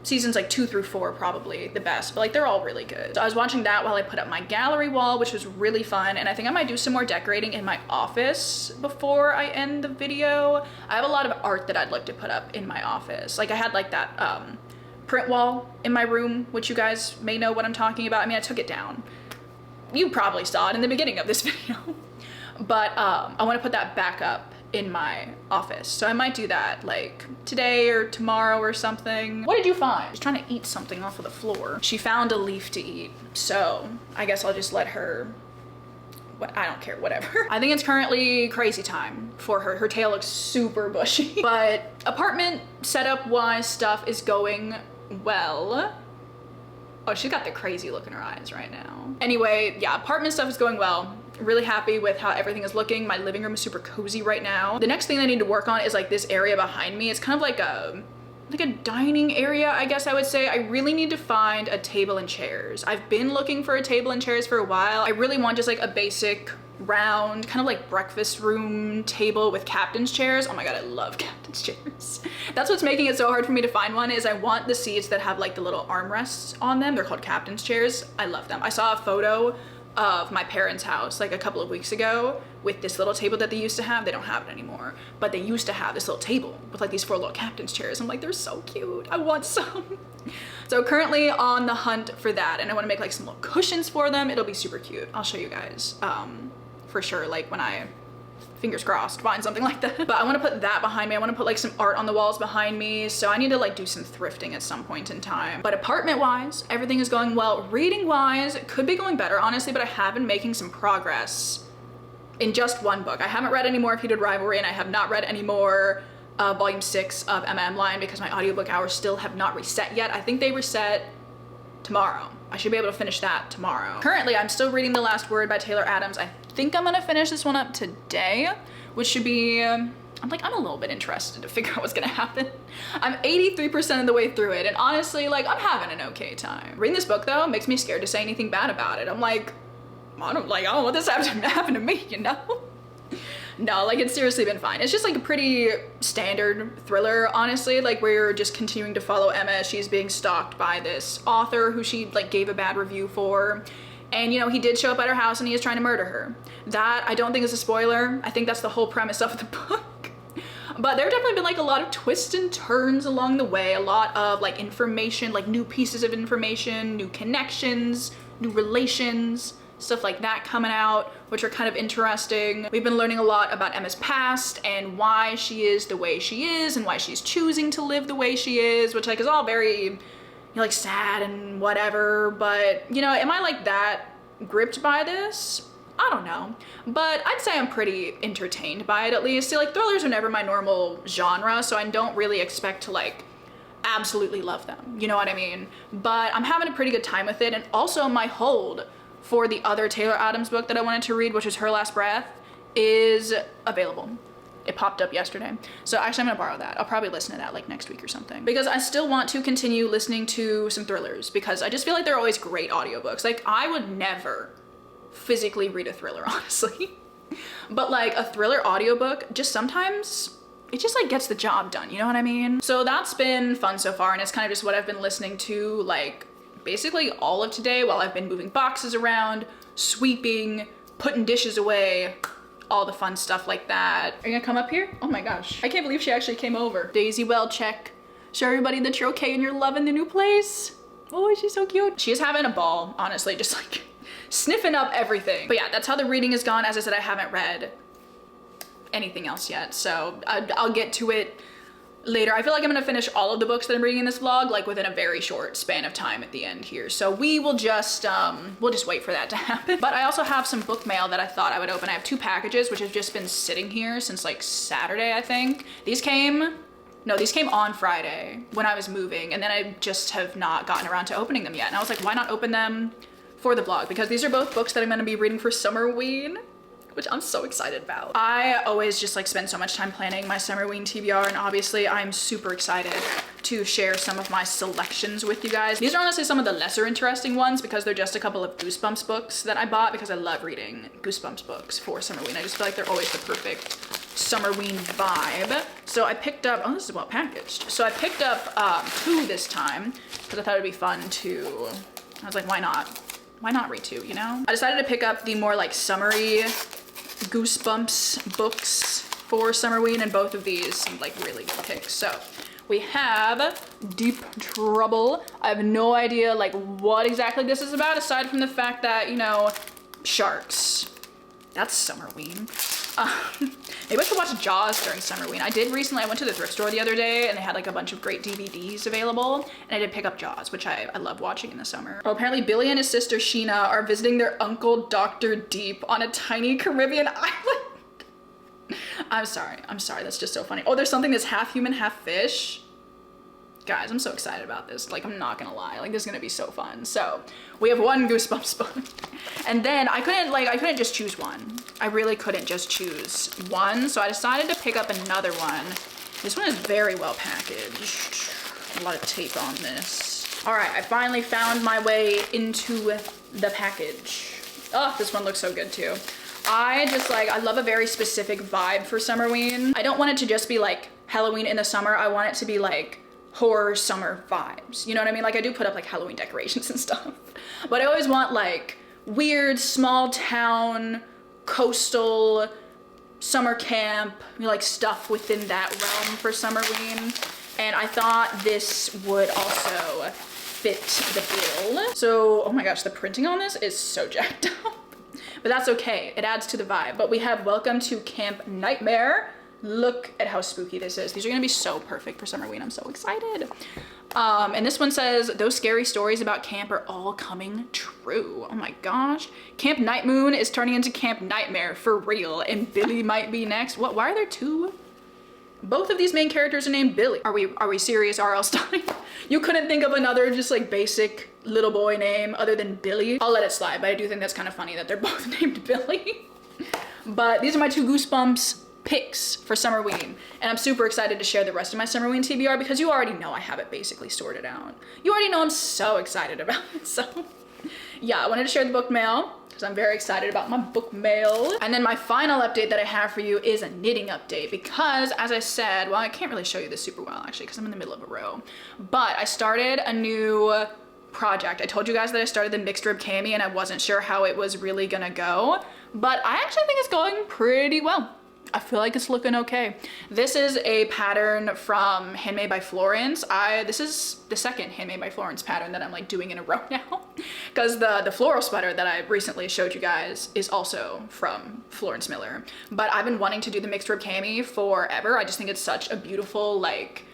seasons like 2 through 4 probably the best, but like they're all really good. So I was watching that while I put up my gallery wall, which was really fun, and I think I might do some more decorating in my office before I end the video. I have a lot of art that I'd like to put up in my office. Like I had like that print wall in my room, which you guys may know what I'm talking about. I mean, I took it down. You probably saw it in the beginning of this video. But I want to put that back up in my office, so I might do that like today or tomorrow or something. What did you find? She's trying to eat something off of the floor. She found a leaf to eat, so I guess I'll just let her, I don't care, whatever. I think it's currently crazy time for her. Her tail looks super bushy. But apartment setup wise stuff is going well. Oh, she's got the crazy look in her eyes right now. Anyway, yeah, apartment stuff is going well. Really happy with how everything is looking. My living room is super cozy right now. The next thing I need to work on is like this area behind me. It's kind of like a dining area, I guess I would say. I really need to find a table and chairs. I've been looking for a table and chairs for a while. I really want just like a basic round kind of like breakfast room table with captain's chairs. Oh my god, I love captain's chairs. That's what's making it so hard for me to find one, is I want the seats that have like the little armrests on them. They're called captain's chairs. I love them. I saw a photo of my parents' house like a couple of weeks ago with this little table that they used to have. They don't have it anymore, but they used to have this little table with like these 4 little captain's chairs. I'm like, they're so cute. I want some. So currently on the hunt for that, and I want to make like some little cushions for them. It'll be super cute. I'll show you guys for sure, like when I, fingers crossed, find something like that. But I want to put that behind me. I want to put like some art on the walls behind me. So I need to like do some thrifting at some point in time. But apartment wise, everything is going well. Reading wise, it could be going better, honestly, but I have been making some progress in just one book. I haven't read any more of Heated Rivalry, and I have not read any more volume 6 of MM Line because my audiobook hours still have not reset yet. I think they reset tomorrow. I should be able to finish that tomorrow. Currently, I'm still reading The Last Word by Taylor Adams. I think I'm gonna finish this one up today, which should be, I'm a little bit interested to figure out what's gonna happen. I'm 83% of the way through it, and honestly, like, I'm having an okay time. Reading this book, though, makes me scared to say anything bad about it. I'm like, I don't want this to happen to me, you know? No, like, it's seriously been fine. It's just like a pretty standard thriller, honestly, like we're just continuing to follow Emma as she's being stalked by this author who she like gave a bad review for. And you know, he did show up at her house and he is trying to murder her. That I don't think is a spoiler. I think that's the whole premise of the book. But there have definitely been like a lot of twists and turns along the way, a lot of like information, like new pieces of information, new connections, new relations, stuff like that coming out, which are kind of interesting. We've been learning a lot about Emma's past and why she is the way she is and why she's choosing to live the way she is, which like is all very, you know, like sad and whatever. But you know, am I like that gripped by this? I don't know, but I'd say I'm pretty entertained by it, at least. See, like, thrillers are never my normal genre, so I don't really expect to like absolutely love them, you know what I mean? But I'm having a pretty good time with it. And also my hold for the other Taylor Adams book that I wanted to read, which is Her Last Breath, is available. It popped up yesterday. So actually I'm gonna borrow that. I'll probably listen to that like next week or something. Because I still want to continue listening to some thrillers because I just feel like they're always great audiobooks. Like I would never physically read a thriller, honestly. But like a thriller audiobook, just sometimes it just like gets the job done, you know what I mean? So that's been fun so far, and it's kind of just what I've been listening to like basically all of today while I've been moving boxes around, sweeping, putting dishes away, all the fun stuff like that. Are you gonna come up here? Oh my gosh. I can't believe she actually came over. Daisy, well, check. Show everybody that you're okay and you're loving the new place. Oh, she's so cute. She's having a ball, honestly, just like sniffing up everything. But yeah, that's how the reading has gone. As I said, I haven't read anything else yet, so I'll get to it later. I feel like I'm gonna finish all of the books that I'm reading in this vlog like within a very short span of time at the end here. So we will just, we'll just wait for that to happen. But I also have some book mail that I thought I would open. I have 2 packages, which have just been sitting here since like Saturday, I think. These came on Friday when I was moving, and then I just have not gotten around to opening them yet. And I was like, why not open them for the vlog? Because these are both books that I'm gonna be reading for Summerween, which I'm so excited about. I always just like spend so much time planning my Summerween TBR, and obviously I'm super excited to share some of my selections with you guys. These are honestly some of the lesser interesting ones because they're just a couple of Goosebumps books that I bought because I love reading Goosebumps books for Summerween. I just feel like they're always the perfect Summerween vibe. So I picked up, oh, this is well packaged. So I picked up 2 this time because I thought it'd be fun to, I was like, why not? Why not read 2, you know? I decided to pick up the more like summery Goosebumps books for Summerween, and both of these seemed like really good picks. So we have Deep Trouble. I have no idea like what exactly this is about aside from the fact that, you know, sharks. That's Summerween. Maybe I should watch Jaws during Summerween. I did recently, I went to the thrift store the other day and they had like a bunch of great DVDs available, and I did pick up Jaws, which I love watching in the summer. Oh, apparently Billy and his sister Sheena are visiting their uncle Dr. Deep on a tiny Caribbean island. I'm sorry, that's just so funny. Oh, there's something that's half human, half fish. Guys, I'm so excited about this. Like, I'm not gonna lie, like this is gonna be so fun. So we have 1 Goosebumps book, and then I couldn't just choose one. I really couldn't just choose one, so I decided to pick up another one. This one is very well packaged. A lot of tape on this. All right, I finally found my way into the package. Oh, this one looks so good too. I love a very specific vibe for Summerween. I don't want it to just be like Halloween in the summer. I want it to be like horror summer vibes. You know what I mean? Like I do put up like Halloween decorations and stuff, but I always want like weird small town, coastal, summer camp, you know, like stuff within that realm for Summerween. And I thought this would also fit the bill. So, oh my gosh, the printing on this is so jacked up, but that's okay. It adds to the vibe. But we have Welcome to Camp Nightmare. Look at how spooky this is. These are gonna be so perfect for Summerween. I'm so excited. And this one says, those scary stories about camp are all coming true. Oh my gosh. Camp Night Moon is turning into Camp Nightmare for real, and Billy might be next. What, why are there 2? Both of these main characters are named Billy. Are we serious, R.L. Stein? You couldn't think of another just like basic little boy name other than Billy? I'll let it slide, but I do think that's kind of funny that they're both named Billy. But these are my 2 Goosebumps picks for Summerween, and I'm super excited to share the rest of my Summerween TBR because you already know I have it basically sorted out. You already know I'm so excited about it. So yeah, I wanted to share the book mail because I'm very excited about my book mail. And then my final update that I have for you is a knitting update because, as I said, well, I can't really show you this super well actually because I'm in the middle of a row, but I started a new project. I told you guys that I started the mixed rib cami and I wasn't sure how it was really gonna go, but I actually think it's going pretty well. I feel like it's looking okay. This is a pattern from Handmade by Florence. This is the second Handmade by Florence pattern that I'm like doing in a row now, because the floral sweater that I recently showed you guys is also from Florence Miller. But I've been wanting to do the mixed rib cami forever. I just think it's such a beautiful, like,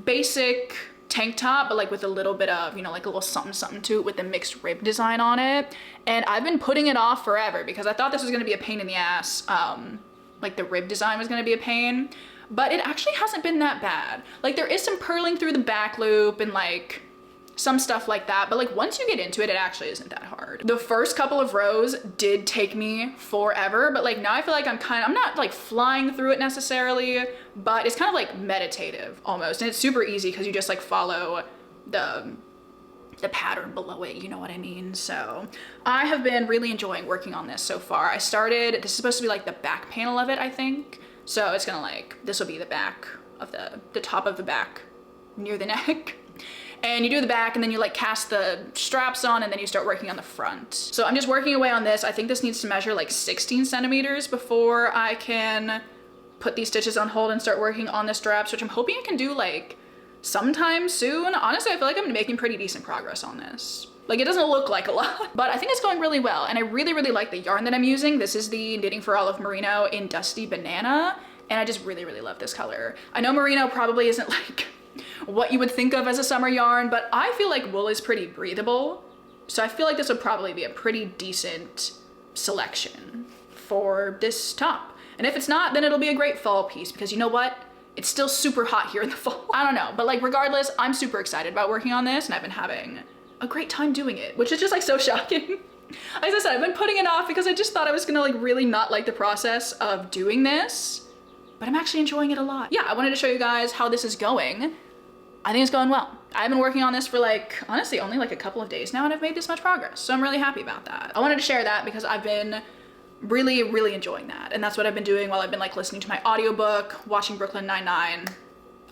basic tank top, but like with a little bit of, you know, like a little something something to it with the mixed rib design on it. And I've been putting it off forever because I thought this was gonna be a pain in the ass. Like the rib design was gonna be a pain, but it actually hasn't been that bad. Like there is some purling through the back loop and like some stuff like that. But like once you get into it, it actually isn't that hard. The first couple of rows did take me forever, but like now I feel like I'm not like flying through it necessarily, but it's kind of like meditative almost. And it's super easy because you just like follow the pattern below it, you know what I mean? So I have been really enjoying working on this so far. This is supposed to be like the back panel of it, I think. So it's gonna like, this will be the back of the top of the back near the neck. And you do the back and then you like cast the straps on and then you start working on the front. So I'm just working away on this. I think this needs to measure like 16 centimeters before I can put these stitches on hold and start working on the straps, which I'm hoping I can do like sometime soon. Honestly, I feel like I'm making pretty decent progress on this. Like it doesn't look like a lot, but I think it's going really well. And I really, really like the yarn that I'm using. This is the Knitting for Olive Merino in Dusty Banana. And I just really, really love this color. I know merino probably isn't like what you would think of as a summer yarn, but I feel like wool is pretty breathable. So I feel like this would probably be a pretty decent selection for this top. And if it's not, then it'll be a great fall piece because you know what? It's still super hot here in the fall. I don't know, but like regardless, I'm super excited about working on this and I've been having a great time doing it, which is just like so shocking. As I said, I've been putting it off because I just thought I was gonna like really not like the process of doing this, but I'm actually enjoying it a lot. Yeah, I wanted to show you guys how this is going. I think it's going well. I've been working on this for like, honestly, only like a couple of days now and I've made this much progress. So I'm really happy about that. I wanted to share that because I've been really, really enjoying that. And that's what I've been doing while I've been like listening to my audiobook, watching Brooklyn Nine-Nine.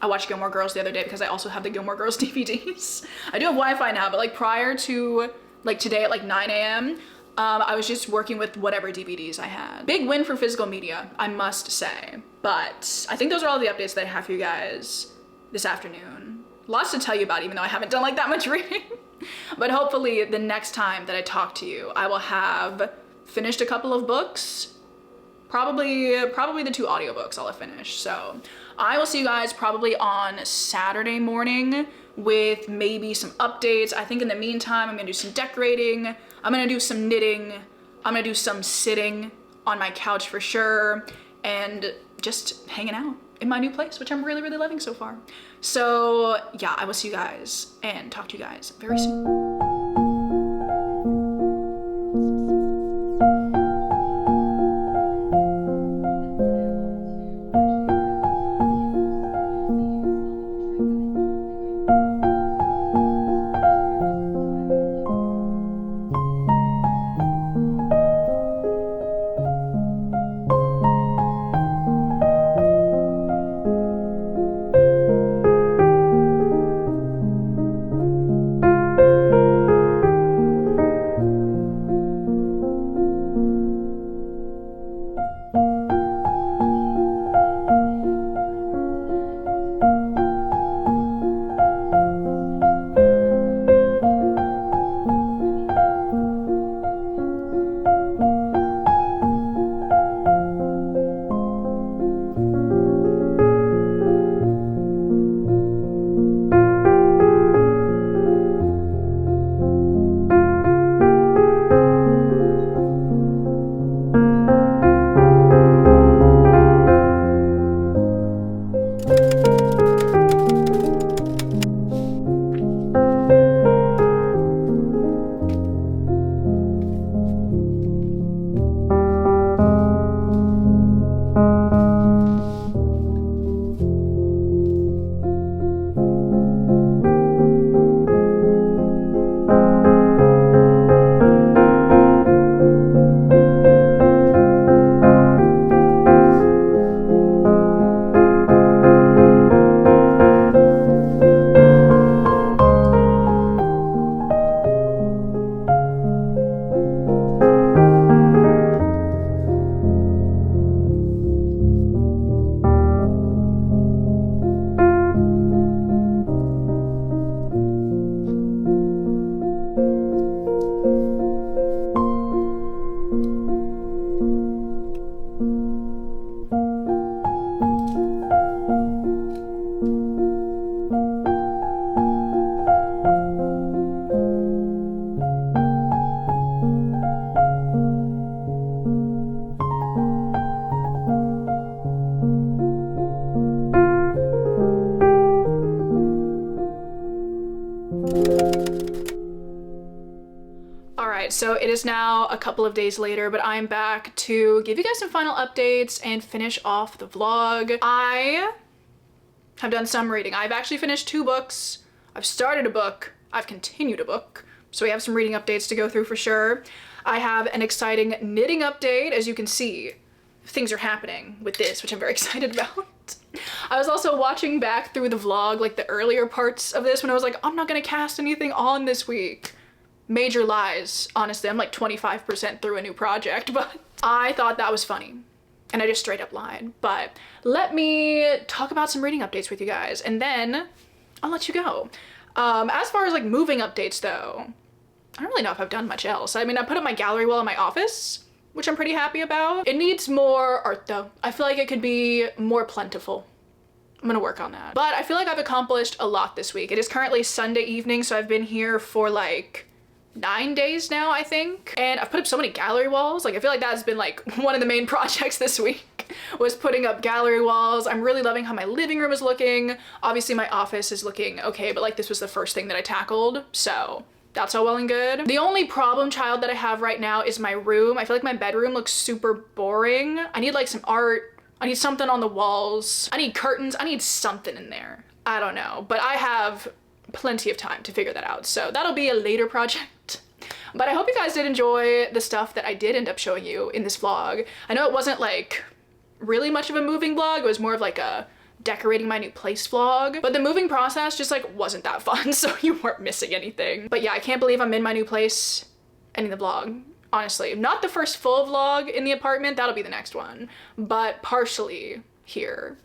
I watched Gilmore Girls the other day because I also have the Gilmore Girls DVDs. I do have Wi-Fi now, but like prior to like today at like 9 a.m., I was just working with whatever DVDs I had. Big win for physical media, I must say. But I think those are all the updates that I have for you guys this afternoon. Lots to tell you about, even though I haven't done like that much reading. But hopefully the next time that I talk to you, I will have finished a couple of books. Probably the 2 audiobooks I'll have finished. So I will see you guys probably on Saturday morning with maybe some updates. I think in the meantime, I'm gonna do some decorating. I'm gonna do some knitting. I'm gonna do some sitting on my couch for sure. And just hanging out in my new place, which I'm really, really loving so far. So yeah, I will see you guys and talk to you guys very soon. right, so it is now a couple of days later, but I'm back to give you guys some final updates and finish off the vlog. I have done some reading. I've actually finished 2 books. I've started a book. I've continued a book. So we have some reading updates to go through for sure. I have an exciting knitting update. As you can see, things are happening with this, which I'm very excited about. I was also watching back through the vlog, like the earlier parts of this when I was like, I'm not gonna cast anything on this week. Major lies, honestly. I'm like 25% through a new project, but I thought that was funny. And I just straight up lied. But let me talk about some reading updates with you guys, and then I'll let you go. As far as like moving updates though, I don't really know if I've done much else. I mean, I put up my gallery wall in my office, which I'm pretty happy about. It needs more art though. I feel like it could be more plentiful. I'm gonna work on that. But I feel like I've accomplished a lot this week. It is currently Sunday evening, so I've been here for like 9 days now, I think. And I've put up so many gallery walls. Like, I feel like that's been like one of the main projects this week, was putting up gallery walls. I'm really loving how my living room is looking. Obviously my office is looking okay, but like this was the first thing that I tackled, so that's all well and good. The only problem child that I have right now is my room. I feel like my bedroom looks super boring. I need like some art. I need something on the walls. I need curtains. I need something in there. I don't know, but I have plenty of time to figure that out, so that'll be a later project. But I hope you guys did enjoy the stuff that I did end up showing you in this vlog. I know it wasn't like really much of a moving vlog. It was more of like a decorating my new place vlog, but the moving process just like wasn't that fun, so you weren't missing anything. But yeah, I can't believe I'm in my new place and in the vlog. Honestly, not the first full vlog in the apartment, that'll be the next one, but partially here.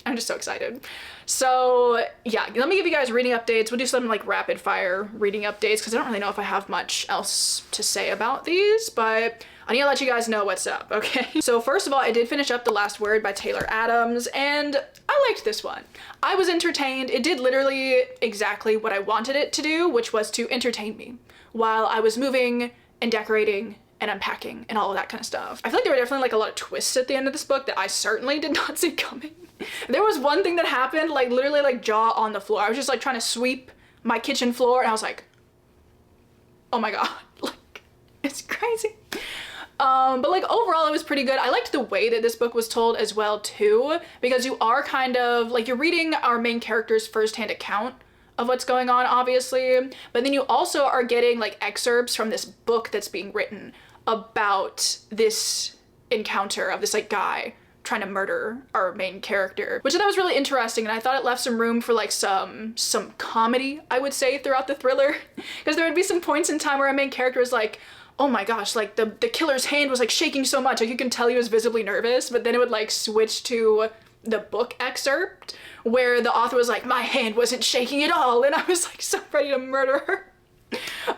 I'm just so excited. So yeah, let me give you guys reading updates. We'll do some like rapid fire reading updates because I don't really know if I have much else to say about these, but I need to let you guys know what's up, okay? So first of all, I did finish up The Last Word by Taylor Adams, and I liked this one. I was entertained. It did literally exactly what I wanted it to do, which was to entertain me while I was moving and decorating and unpacking and all of that kind of stuff. I feel like there were definitely like a lot of twists at the end of this book that I certainly did not see coming. There was one thing that happened, like literally like jaw on the floor. I was just like trying to sweep my kitchen floor and I was like, oh my god, like it's crazy. But like overall it was pretty good. I liked the way that this book was told as well too, because you are kind of like, you're reading our main character's firsthand account of what's going on, obviously, but then you also are getting like excerpts from this book that's being written about this encounter of this like guy trying to murder our main character, which I thought was really interesting, and I thought it left some room for like some comedy, I would say, throughout the thriller, because there would be some points in time where our main character was like, oh my gosh, like the killer's hand was like shaking so much, like you can tell he was visibly nervous, but then it would like switch to the book excerpt where the author was like, my hand wasn't shaking at all, and I was like so ready to murder her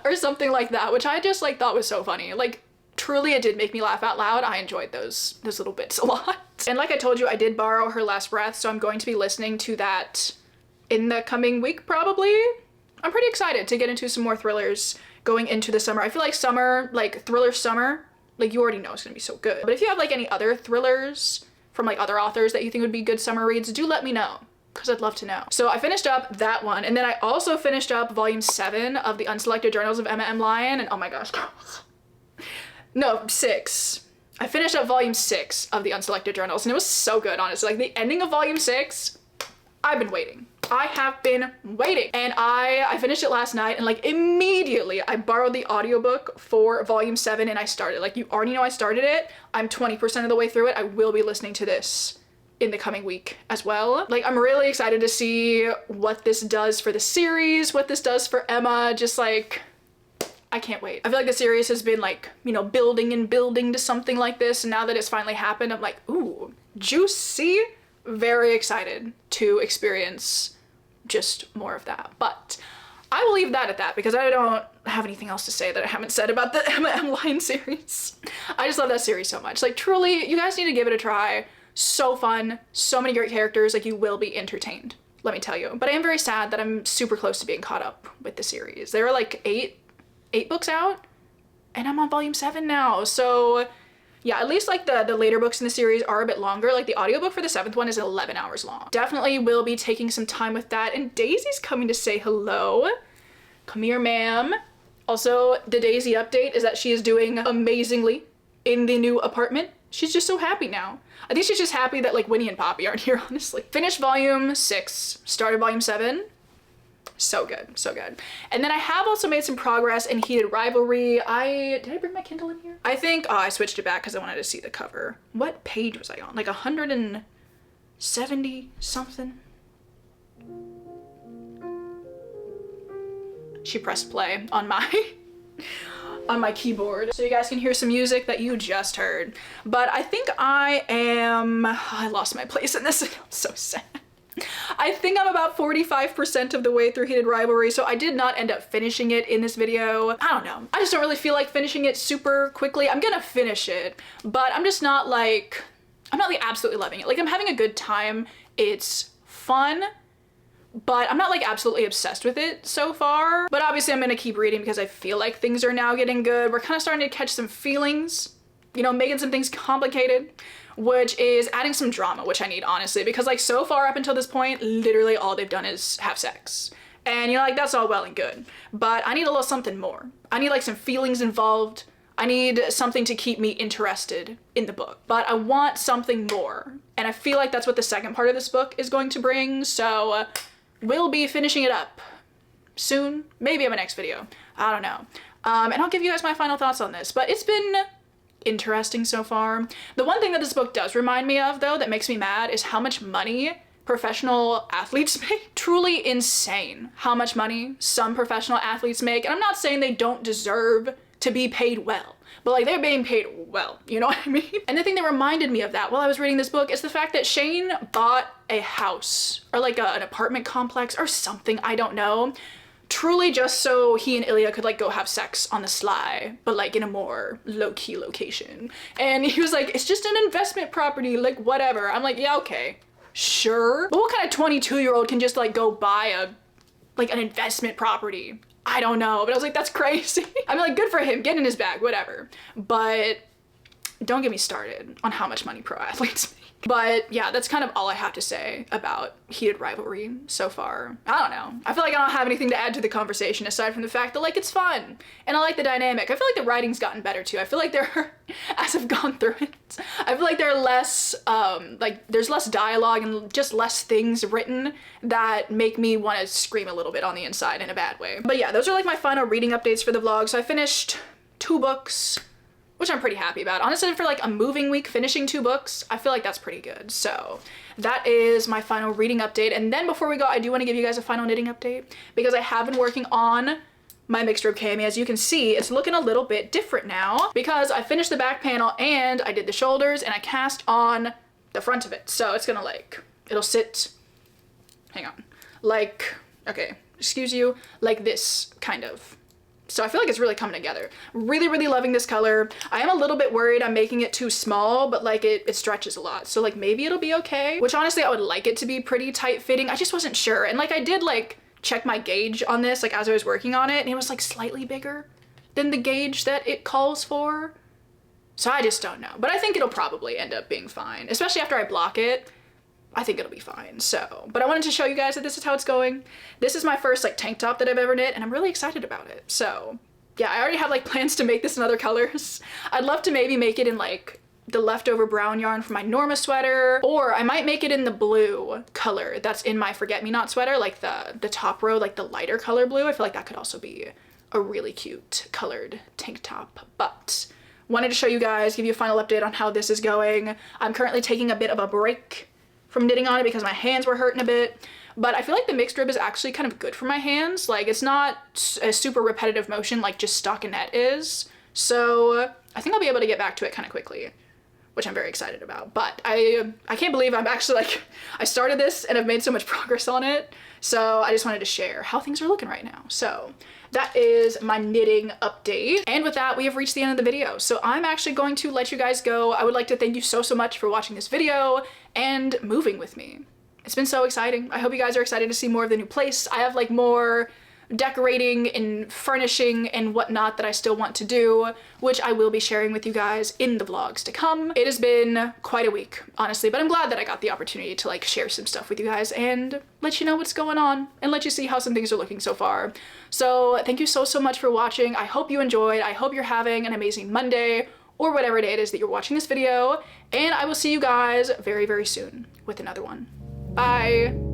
or something like that, which I just like thought was so funny. Like truly it did make me laugh out loud. I enjoyed those little bits a lot. And like I told you, I did borrow Her Last Breath, so I'm going to be listening to that in the coming week probably. I'm pretty excited to get into some more thrillers going into the summer. I feel like summer, like thriller summer, like you already know it's gonna be so good. But if you have like any other thrillers from like other authors that you think would be good summer reads, do let me know, because I'd love to know. So I finished up that one, and then I also finished up volume 7 of the Unselected Journals of Emma M. Lyon, and oh my gosh, no, 6. I finished up volume 6 of the Unselected Journals, and it was so good, honestly. Like the ending of volume 6, I've been waiting. I have been waiting. And I finished it last night, and like immediately I borrowed the audiobook for volume 7 and I started. Like you already know I started it. I'm 20% of the way through it. I will be listening to this in the coming week as well. Like I'm really excited to see what this does for the series, what this does for Emma. Just like, I can't wait. I feel like the series has been like, you know, building and building to something like this, and now that it's finally happened, I'm like, ooh, juicy. Very excited to experience just more of that. But I will leave that at that because I don't have anything else to say that I haven't said about the Emma M. Lyon series. I just love that series so much. Like truly, you guys need to give it a try. So fun, so many great characters, like you will be entertained, let me tell you. But I am very sad that I'm super close to being caught up with the series. There are like eight books out and I'm on volume 7 now. So yeah, at least like the later books in the series are a bit longer. Like the audiobook for the 7th one is 11 hours long. Definitely will be taking some time with that. And Daisy's coming to say hello. Come here, ma'am. Also, the Daisy update is that she is doing amazingly in the new apartment. She's just so happy now. I think she's just happy that like Winnie and Poppy aren't here, honestly. Finished volume 6, started volume 7. So good, so good. And then I have also made some progress in Heated Rivalry. Did I bring my Kindle in here? I think, oh, I switched it back because I wanted to see the cover. What page was I on? Like 170 something? She pressed play on my on my keyboard so you guys can hear some music that you just heard. But I think I lost my place in this. I'm so sad. I think I'm about 45% of the way through Heated Rivalry, so I did not end up finishing it in this video. I don't know. I just don't really feel like finishing it super quickly. I'm gonna finish it, but I'm just not like, I'm not like absolutely loving it. Like I'm having a good time. It's fun, but I'm not like absolutely obsessed with it so far. But obviously I'm gonna keep reading because I feel like things are now getting good. We're kind of starting to catch some feelings, you know, making some things complicated, which is adding some drama, which I need, honestly, because like so far up until this point, literally all they've done is have sex. And you're like, that's all well and good, but I need a little something more. I need like some feelings involved. I need something to keep me interested in the book, but I want something more. And I feel like that's what the second part of this book is going to bring. So we'll be finishing it up soon, maybe in my next video. I don't know. And I'll give you guys my final thoughts on this, but it's been interesting so far. The one thing that this book does remind me of, though, that makes me mad is how much money professional athletes make. Truly insane how much money some professional athletes make. And I'm not saying they don't deserve to be paid well, but like they're being paid well, you know what I mean? And the thing that reminded me of that while I was reading this book is the fact that Shane bought a house or like an apartment complex or something, I don't know, truly just so he and Ilya could like go have sex on the sly, but like in a more low-key location. And he was like, it's just an investment property, like whatever. I'm like, yeah, okay, sure. But what kind of 22-year-old can just like go buy an investment property? I don't know, but I was like, that's crazy. I mean, like, good for him, get in his bag, whatever. But don't get me started on how much money pro athletes make. But yeah, that's kind of all I have to say about Heated Rivalry so far. I don't know. I feel like I don't have anything to add to the conversation aside from the fact that like it's fun and I like the dynamic. I feel like the writing's gotten better too. I feel like as I've gone through it, I feel like there are less, like there's less dialogue and just less things written that make me want to scream a little bit on the inside in a bad way. But yeah, those are like my final reading updates for the vlog. So I finished 2 books, which I'm pretty happy about. Honestly, for like a moving week, finishing 2 books, I feel like that's pretty good. So that is my final reading update. And then before we go, I do want to give you guys a final knitting update because I have been working on my mixed robe cami. As you can see, it's looking a little bit different now because I finished the back panel and I did the shoulders and I cast on the front of it. So it's gonna like, it'll sit, hang on, like, okay, excuse you, like this kind of. So I feel like it's really coming together. Really, really loving this color. I am a little bit worried I'm making it too small, but like it stretches a lot. So like maybe it'll be okay, which honestly I would like it to be pretty tight fitting. I just wasn't sure. And like I did like check my gauge on this like as I was working on it and it was like slightly bigger than the gauge that it calls for. So I just don't know, but I think it'll probably end up being fine, especially after I block it. I think it'll be fine. So, but I wanted to show you guys that this is how it's going. This is my first like tank top that I've ever knit and I'm really excited about it. So yeah, I already have like plans to make this in other colors. I'd love to maybe make it in like the leftover brown yarn from my Norma sweater, or I might make it in the blue color that's in my Forget Me Not sweater, like the top row, like the lighter color blue. I feel like that could also be a really cute colored tank top. But wanted to show you guys, give you a final update on how this is going. I'm currently taking a bit of a break from knitting on it because my hands were hurting a bit, but I feel like the mixed rib is actually kind of good for my hands. Like it's not a super repetitive motion like just stockinette is. So I think I'll be able to get back to it kind of quickly, which I'm very excited about. But I can't believe I'm actually like, I started this and I've made so much progress on it. So I just wanted to share how things are looking right now. So that is my knitting update. And with that, we have reached the end of the video. So I'm actually going to let you guys go. I would like to thank you so much for watching this video and moving with me. It's been so exciting. I hope you guys are excited to see more of the new place. I have like more decorating and furnishing and whatnot that I still want to do, which I will be sharing with you guys in the vlogs to come. It has been quite a week, honestly, but I'm glad that I got the opportunity to like share some stuff with you guys and let you know what's going on and let you see how some things are looking so far. So thank you so much for watching. I hope you enjoyed. I hope you're having an amazing Monday or whatever day it is that you're watching this video, and I will see you guys very soon with another one. Bye.